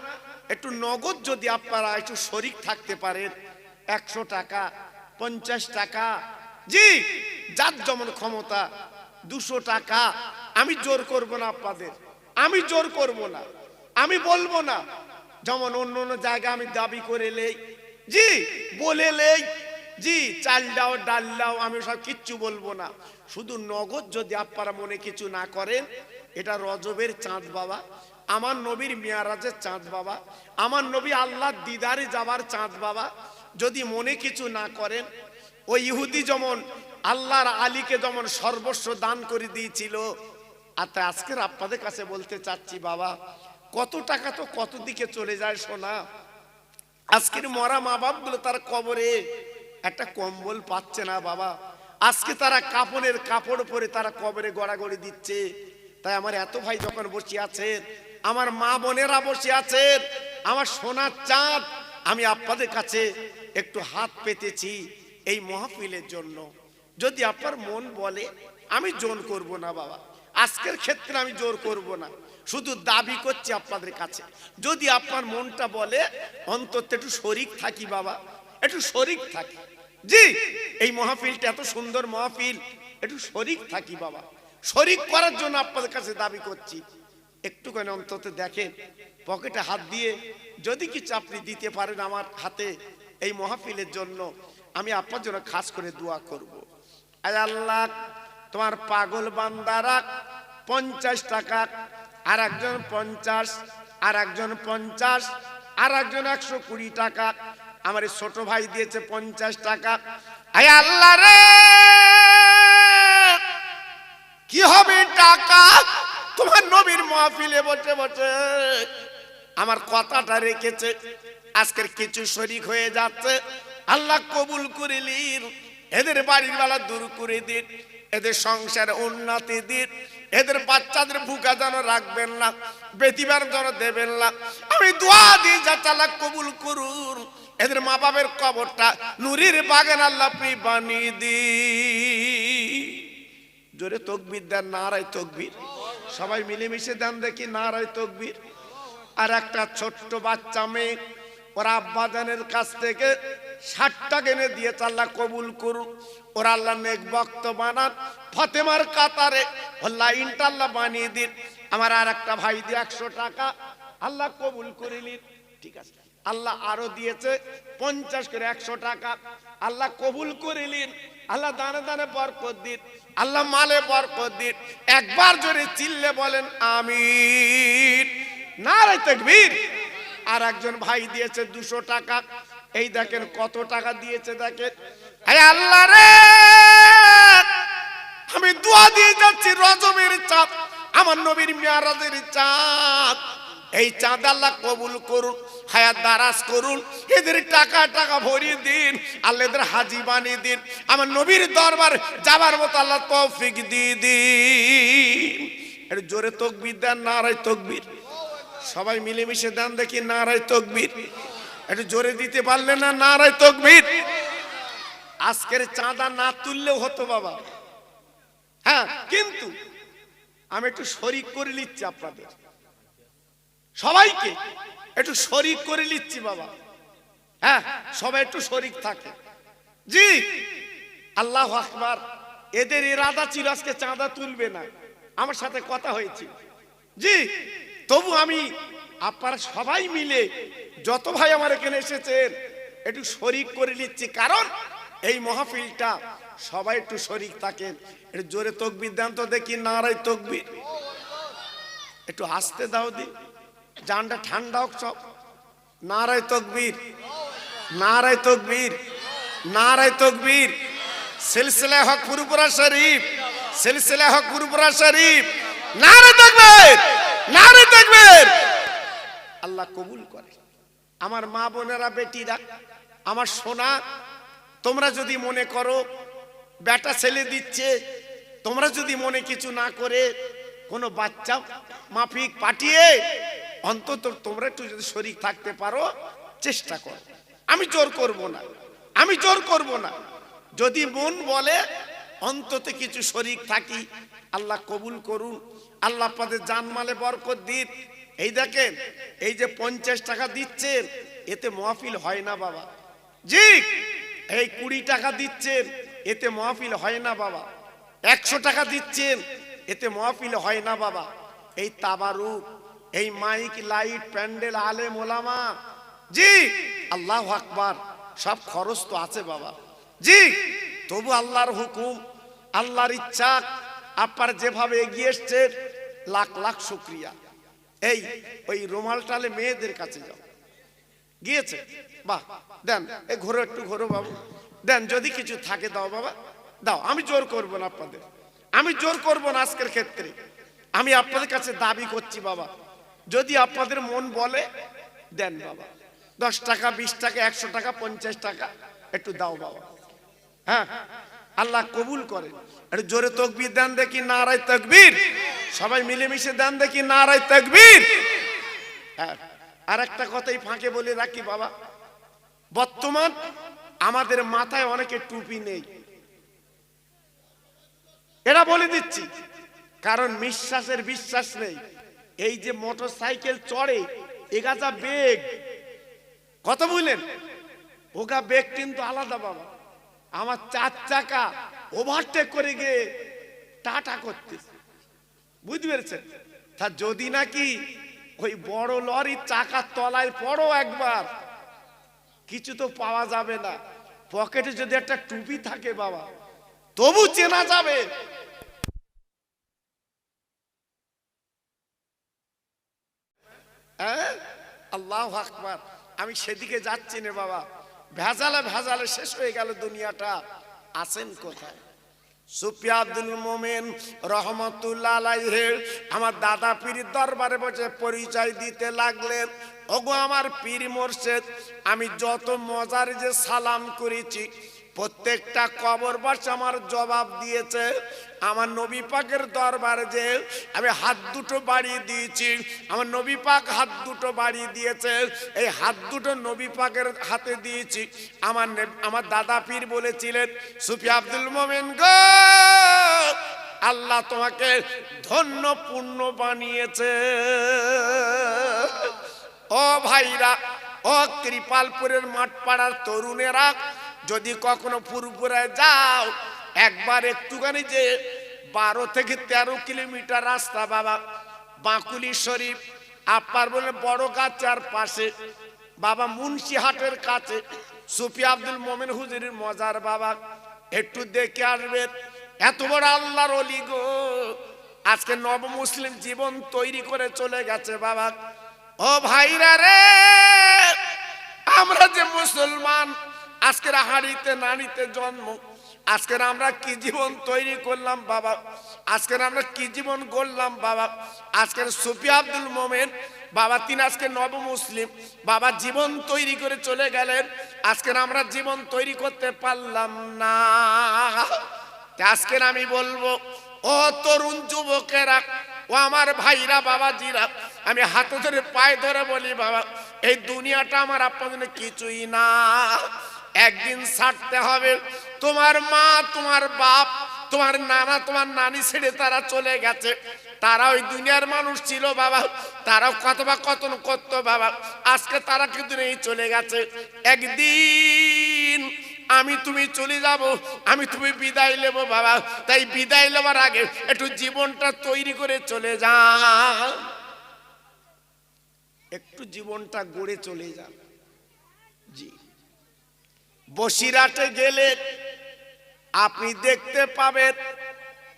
একটু নগদ যদি আপনারা একটু শরীক থাকতে পারেন, 100 টাকা, 50 টাকা, জি যার যেমন ক্ষমতা, 200 টাকা, আমি জোর করব না আপনাদের, আমি জোর করব না, আমি বলবো না যেমন অন্য অন্য জায়গায় আমি দাবি করে লেই, জি বলে লেই, জি চাল দাও ডাল দাও, আমি সব কিচ্ছু বলবো না। শুধু নগদ যদি আপনারা মনে কিছু না করেন, এটা রজবের চাঁদ বাবা, আমার নবীর মিয়ারাজের চাঁদ বাবা, আমার নবী আল্লাহর দিদারে যাবার চাঁদ বাবা, যদি মনে কিছু না করেন, ওই ইহুদি যেমন আল্লাহর আলীকে যেমন সর্বস্ব দান করে দিয়েছিল, আর তাই আজকের আপনাদের কাছে বলতে চাচ্ছি বাবা, কত টাকা তো কত দিকে চলে যায় সোনা। আজকের মরা মা বাপগুলো তার কবরে একটা কম্বল পাচ্ছে না বাবা, আজকে তারা কাপড়ের কাপড় পরে তারা কবরে গড়াগড়ি দিচ্ছে। তাই আমার এত ভাই যখন বসে আছেন, আমার মা বোনেরা বসে আছেন, আমার সোনার চাঁদ, আমি আপনাদের কাছে একটু হাত পেতেছি এই মাহফিলের জন্য। যদি আপনার মন বলে, আমি জোর করব না বাবা, আজকের ক্ষেত্রে আমি জোর করব না, শুধু দাবি করছি আপনাদের কাছে, যদি আপনার মনটা বলে অন্তত একটু শরীক থাকি বাবা, একটু শরীক থাকি। জি, এই মাহফিলটা এত সুন্দর মাহফিল, একটু শরীক থাকি বাবা, শরীক করার জন্য আপনাদের কাছে দাবি করছি। একটুখানি অন্তত দেখেন, পকেটে হাত দিয়ে যদি কিছু আপনি দিতে পারেন আমার হাতে এই মাহফিলের জন্য, আমি আপনার জন্য খাস করে দোয়া করব। আয় আল্লাহ, তোমার পাগল বান্দারা 50 টাকা, আর একজন 50, আর একজন 50, আর একজন 120 টাকা, আমার এই ছোট ভাই দিয়েছে 50 টাকা। আয় আল্লাহ রে, কি হবে টাকা? তোমার নবীর মাহফিলে বসে বসে আমার কথাটা রেখেছে, আজকের কিছু শরীক হয়ে যাচ্ছে, আল্লাহ কবুল করে নিন, এদের বাড়ির বেলা দূর করে দিন, এদের সংসারে উন্নতি দিন, এদের বাচ্চাদের ভুকা যেন রাখবেন না, বেতিবার যেন দেবেন না। আমি দোয়া দিই যাতে আল্লাহ কবুল করুন, এদের মা বাবার কবরটা নুরির বাগান আল্লাহ আপনি বানিয়ে দিন। জোরে তকবীর দেন, নারায়ে তাকবীর। সবাই মিলেমিশে দেন দেখি, নারায়ে তাকবীর। আর একটা ছোট্ট বাচ্চা মেয়ে, ওরা আব্বাজানের কাছ থেকে 60 টাকা এনে দিয়েছে, আল্লাহ কবুল করুন, ওরা আল্লাহ নেক ভক্ত বানান, ফাতেমার কাতারে লাইনটা আল্লাহ বানিয়ে দিন। আমার আর একটা ভাই দিয়ে 100 টাকা, আল্লাহ কবুল করে নিন। ঠিক আছে, আল্লাহ আরো দিয়েছে 50 করে 100 টাকা, আল্লাহ কবুল করে নিন, আল্লাহ দানে দানে বরকত দিন, আল্লাহ মালে বরকত দিন। একবার জোরে চিল্লে বলেন আমিন, নারায়ে তাকবীর। আর একজন ভাই দিয়েছে 200 টাকা, এই দেখেন কত টাকা দিয়েছে দেখেন। হে আল্লাহ রে, আমি দোয়া দিয়ে যাচ্ছি, রজবের চাঁদ, আমার নবীর মিয়ারাজের চাঁদ, এই চাঁদ আল্লাহ কবুল করুন, হায়াত দারাজ করুন, এদের টাকা টাকা ভরিয়ে দিন, আল্লাহ এদের হাজি বানিয়ে দিন, আমার নবীর দরবার যাবার মতো আল্লাহ তৌফিক দিয়ে দিন। একটু জোরে তাকবীর দেন, নারায়ে তাকবীর। সবাই মিলেমিশে দেন দেখি, নারায়ে তাকবীর। একটু জোরে দিতে পারলে না, নারায়ে তাকবীর। আজকের চাঁদা না তুললেও হতো বাবা, হ্যাঁ, কিন্তু আমি একটু শরীক করে নিচ্ছি আপনাদের সবাইকে, একটু শরীক করে নিচ্ছি বাবা, হ্যাঁ সবাই একটু শরীক থাকে। জি, আল্লাহু আকবার। এদের ইরাদা ছিল আজকে চাঁদা তুলবে না, আমার সাথে কথা হয়েছিল জি। তবু আমি আপনারা সবাই মিলে যত ভাই আমার এখানে এসেছেন একটু শরিক করে নিচ্ছি, কারণ এই মাহফিলটা সবাই একটু শরিক থাকেন। একটু জোরে তাকবীর দেন তো দেখি, নারায়ে তাকবীর। একটু আস্তে দাও দি, জানটা ঠান্ডা হোক সব। নারায়ে তাকবীর, নারায়ে তাকবীর, নারায়ে তাকবীর। সিলসিলা হক পুরপুরা শরীফ, সিলসিলা হক পুরপুরা শরীফ। নারায়ে তাকবীর, নারায়ে তাকবীর। আল্লাহ কবুল করে। আমার মা বোনেরা, বেটিরা, আমার সোনা, তোমরা যদি মনে করো বেটা ছেলে দিচ্ছে, তোমরা যদি মনে কিছু না করে কোনো বাচ্চা মাফিক পাঠিয়ে অন্তত তোমরা একটু যদি শরীক থাকতে পারো চেষ্টা করো। আমি জোর করব না, আমি জোর করব না। যদি মন বলে অন্তত কিছু শরীক থাকি, আল্লাহ কবুল করুন। আল্লাহ আপনাদের জানমালে বরকত দিন। এই দেখেন, এই যে 50 টাকা দিচ্ছেন এতে মাহফিল হয় না বাবা জি। এই 20 টাকা দিচ্ছেন এতে মাহফিল হয় না বাবা। 100 টাকা দিচ্ছেন এতে মাহফিল হয় না বাবা। এই তাবারুক, এই মাইক, লাইট, প্যান্ডেল, আলেম ওলামা জি, আল্লাহু আকবার, সব খরচ তো আছে বাবা জি। তবু আল্লাহর হুকুম, আল্লাহর ইচ্ছা, আপনারা যেভাবে এগিয়ে এসছেন লাখ লাখ শুকরিয়া। এই ওই রুমালটালে মেয়েদের কাছে যাও, গিয়েছে বাহ, দেন এই ঘোরো, একটু ঘোরো বাবু, দেন যদি কিছু থাকে দাও বাবা, দাও। আমি জোর করব না আপনাদের, আমি জোর করব না আজকের ক্ষেত্রে। আমি আপনাদের কাছে দাবি করছি বাবা, যদি আপনাদের মন বলে দেন বাবা, 10 টাকা, 20 টাকা, 100 টাকা, 50 টাকা একটু দাও বাবা। হ্যাঁ, আল্লাহ কবুল করেন। একটু জোরে তাকবীর দেন দেখি, নারায়ে তাকবীর। সবাই মিলেমিশে দেন দেখি, নারায়ে তাকবীর। আর একটা কথাই ফাঁকে বলে রাখি বাবা, বর্তমান আমাদের মাথায় অনেকে টুপি নেই, এরা বলে দিচ্ছি, কারণ বিশ্বাসের বিশ্বাস নেই। এই যে মোটর সাইকেল চড়ে এগাজা বেগ, কথা বুঝলেন, ওগা বেগ কিন্তু আলাদা বাবা। আমার 4 চাকা ওভারটেক করে গিয়ে টাটা করতে, বুঝতে পেরেছেন? তা যদি নাকি ওই বড় লরির চাকার তলায় পড়ো একবার, কিছু তো পাওয়া যাবে না। পকেটে যদি একটা টুপি থাকে বাবা, তবু চেনা যাবে। আল্লাহু আকবার। আমি সেদিকে যাচ্ছি না বাবা, ভেজালে ভেজালে শেষ হয়ে গেল দুনিয়াটা। আছেন কোথায়? সুফি আব্দুল মোমেন রহমতুল্লাহ আলাইহি আমার দাদা পীরের দরবারে বসে পরিচয় দিতে লাগলেন, ওগো আমার পীর মোর্শেদ, আমি যত মজার যে সালাম করেছি প্রত্যেকটা কবরবাসী আমার জবাব দিয়েছে। আমার নবী পাকের দরবারে যে আমি হাত দুটো বাড়িয়ে দিয়েছি, আমার নবী পাক হাত দুটো বাড়িয়ে দিয়েছে, এই হাত দুটো নবী পাকের হাতে দিয়েছি। আমার দাদা পীর বলেছিলেন, সুফি আব্দুল মোমেন গো, আল্লাহ তোমাকে ধন্য পূর্ণ বানিয়েছে। ও ভাইরা, ও কৃপালপুরের মাঠপাড়ার তরুণেরা, যদি কখনো ফুরফুরায় যাও, একবার একটুখানি যে 12 থেকে 13 কিলোমিটার রাস্তা বাবা, বাঁকুলি শরীফ, আপনার বলে বড় গাছার পাশে বাবা, মুন্সিহাটের কাছে সুফি আব্দুল মোমেন হুজুরের মজার বাবা, একটু দেখে আসবেন। এত বড় আল্লাহর ওলি গো, আজকে নব মুসলিম জীবন তৈরি করে চলে গেছে বাবা। ও ভাইরা রে, আমরা যে মুসলমান, আজকের হাড়িতে নাড়িতে জন্ম, আজকের আমরা কি জীবন তৈরি করলাম বাবা, আজকের আমরা কি জীবন গড়লাম বাবা। আজকের সুফি আব্দুল মোমেন বাবা, তিনি আজকে নব মুসলিম বাবা জীবন তৈরি করে চলে গেলেন, আজকের আমরা জীবন তৈরি করতে পারলাম না। আজকের আমি বলবো, ও তরুণ যুবকেরা, ও আমার ভাইরা, বাবাজিরা, আমি হাতে ধরে পায়ে ধরে বলি বাবা, এই দুনিয়াটা আমার আপনাদের কিছুই না। একদিন ছাড়তে হবে। তোমার মা, তোমার বাপ, তোমার নানা, তোমার নানি ছেড়ে তারা চলে গেছে। তারা ওই দুনিয়ার মানুষ ছিল বাবা, তারাও কত বা কতন করতো বাবা, আজকে তারা কিন্তু নেই, চলে গেছে। একদিন আমি তুমি চলে যাব, আমি তুমি বিদায় নেব বাবা। তাই বিদায় নেবার আগে একটু জীবনটা তৈরি করে চলে যা, একটু জীবনটা গড়ে চলে যা। জি, বসিরহাটে গেলে আপনি দেখতে পাবেন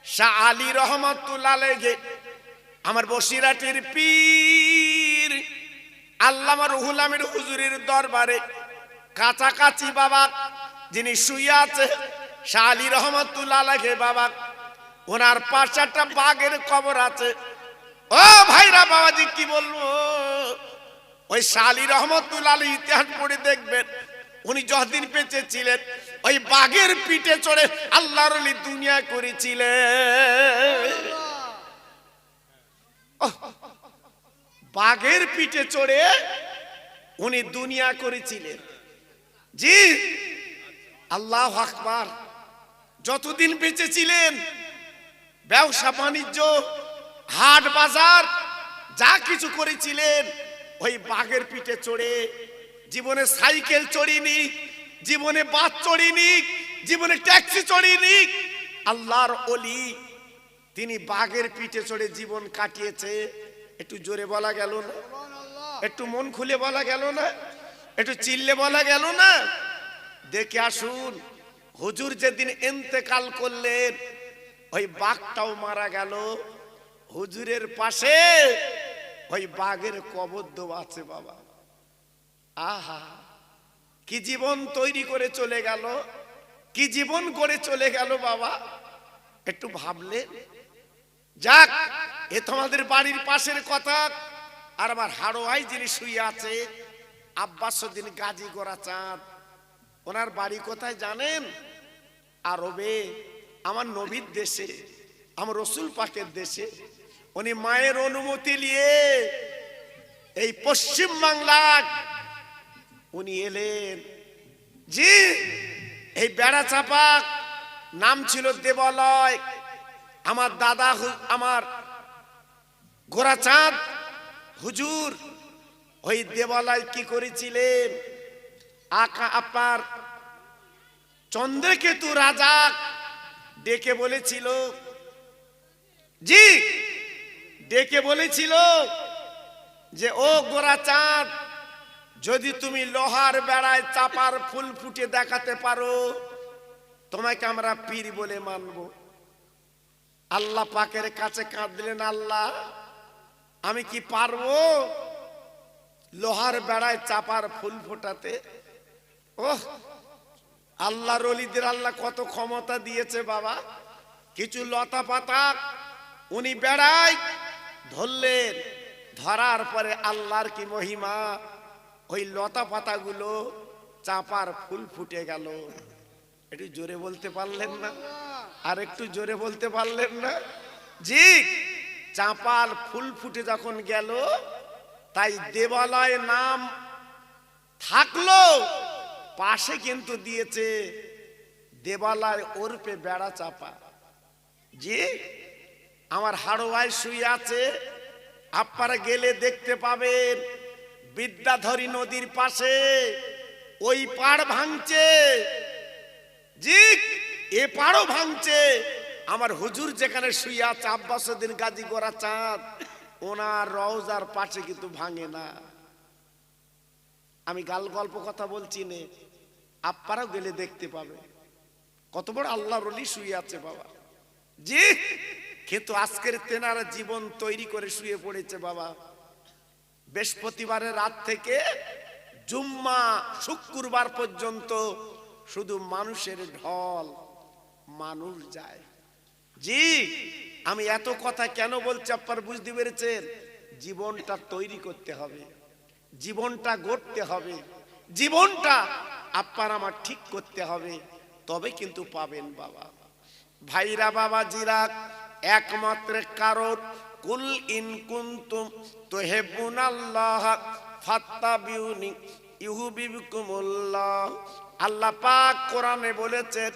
শাহ আলী রহমাতুল্লাহ আলাইহি, আমার বসিরহাটের পীর আল্লামা রুহুল আমিন হুজুরের দরবারে কাছাকাছি বাবা যিনি শুয়ে আছে শাহ আলী রহমাতুল্লাহ আলাইহি বাবা, ওনার পাশে একটা বাঘের কবর আছে। ও ভাইরা বাবাজি কি বলবো, ওই শাহ আলী রহমাতুল্লাহ আলাইহি ইতিহাস পড়ে দেখবেন, উনি যতদিন বেঁচে ছিলেন ওই বাঘের পিঠে চড়ে আল্লাহর ওলি দুনিয়া করেছিলেন। বাঘের পিঠে চড়ে উনি দুনিয়া করেছিলেন। জি, আল্লাহু আকবার। যতদিন বেঁচে ছিলেন ব্যবসা বাণিজ্য হাট বাজার যা কিছু করেছিলেন ওই বাঘের পিঠে চড়ে। জীবনে সাইকেল চড়িনি, জীবনে বাস চড়িনি, জীবনে ট্যাক্সি চড়িনি। আল্লাহর ওলি তিনি বাঘের পিঠে চড়ে জীবন কাটিয়েছে। একটু জোরে বলা গেল না? একটু মন খুলে বলা গেল না? একটু চিল্লে বলা গেল না? দেখে আসুন, হুজুর যেদিন ইন্তেকাল করলেন ওই বাঘটাও মারা গেল। হুজুরের পাশে ওই বাঘের কবর দেওয়া আছে বাবা। আহা, কি জীবন তৈরি করে চলে গেল, কি জীবন করে চলে গেল বাবা। একটু ভাবলে যাক, এ তোমাদের বাড়ির পাশের কথা। আর আমার হাড়োয়াই যিনি শুয়ে আছে আব্বাসউদ্দিন গাজী গোরাচাঁদ, ওনার বাড়ি কোথায় জানেন? আরবে, আমার নবীর দেশে, আমার রসুল পাকের দেশে। উনি মায়ের অনুমতি নিয়ে এই পশ্চিম বাংলায় উনি এলেন। জি, এই বেড়া চাপা নাম ছিল দেবালয়। আমার দাদা আমার গোরাচাঁদ হুজুর ওই দেবালয় কি করেছিলেন? আপনার চন্দ্রকেতু রাজা ডেকে বলেছিল, জি ডেকে বলেছিল যে ও গোরাচাঁদ, যদি তুমি লোহার বেড়ায় চাপার ফুল ফুটে দেখাতে পারো তোমাকে আমরা পীর বলে মানব। আল্লাহ পাকের কাছে কাঁদলেন, আল্লাহ আমি কি পারবো লোহার বেড়ায় চাপার ফুল ফোটাতে? ওহ, আল্লাহর ওলিদের আল্লাহ কত ক্ষমতা দিয়েছে বাবা। কিছু লতা পাতা উনি বেড়ায় ধরলেন, ধরার পরে আল্লাহর কি মহিমা, ওই লতা পাতাগুলো চাপার ফুল ফুটে গেল। একটু জোরে বলতে পারলেন না? আর একটু জোরে বলতে পারলেন না? জি, চাপার ফুল ফুটে যখন গেল, তাই দেবালয় নাম থাকলো, পাশে কিন্তু দিয়েছে দেবালয় ওরপে বেড়া চাপা। জি, আমার হাড়োয়ায় শুয়ে আছে, আপনারা গেলে দেখতে পাবেন বিদ্যাধরী নদীর পাশে ওই পাড় ভাঙছে। জি, এ পাড়ও ভাঙছে। আমার হুজুর যেখানে শুয়ে আছে আব্বাসউদ্দিন গাজী গোরাচাঁদ, ওনার রওজার পাশে কিন্তু ভাঙে না। আমি গাল গল্প কথা বলছি নে, আপনারাও গেলে দেখতে পাবে কত বড় আল্লাহর ওলি শুয়ে আছে বাবা। জি, কিন্তু আজকের তেনারা জীবন তৈরি করে শুয়ে পড়েছে বাবা। বৃহস্পতিবারের রাত থেকে জুম্মা শুক্রবার পর্যন্ত শুধু মানুষের ঢল, মানুষ যায়। জি, আমি এত কথা কেন বলছি আপনারা বুঝতে পেরেছেন? জীবনটা তৈরি করতে হবে, জীবনটা গড়তে হবে, জীবনটা আপনার আমার ঠিক করতে হবে, তবে কিন্তু পাবেন বাবা। ভাইরা বাবাজিরা, একমাত্র কারণ কুল ইন কুনতুম তুহিব্বুনাল্লাহ ফাত্তাবিউনি ইউহিব্বুকুমুল্লাহ। আল্লাহ পাক কোরআনে বলেছেন,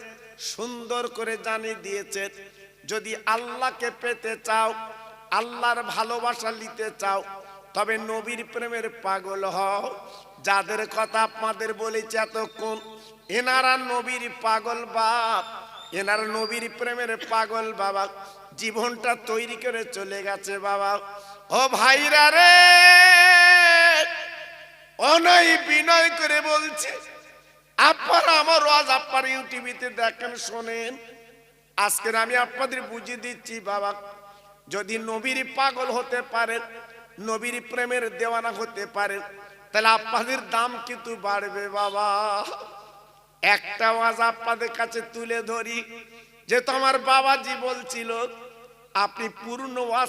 সুন্দর করে জানিয়ে দিয়েছেন, যদি আল্লাহকে পেতে চাও, আল্লাহর ভালোবাসা নিতে চাও, তবে নবীর প্রেমের পাগল হও। যাদের কথা আপনাদের বলেছি এতক্ষণ, এনারা নবীর পাগল বাপ, এনারা নবীর প্রেমের পাগল বাবা, জীবনটা তৈরি করে চলে গেছে বাবা। ও ভাইরা রে, অনয় বিনয় করে বলছে, আপনারা আমার ওয়াজ আপনার ইউটিউবিতে দেখেন শোনেন, আজকের আমি আপনাদের বুঝিয়ে দিচ্ছি বাবা, যদি নবীর পাগল হতে পারেন, নবীর প্রেমের দেওয়ানা হতে পারেন, তাহলে আপনাদের দাম কিন্তু বাড়বে বাবা। একটা ওয়াজ আপনাদের কাছে তুলে ধরি, যেহেতু আমার বাবাজি বলছিল আপনি পূর্ণ ওয়াজ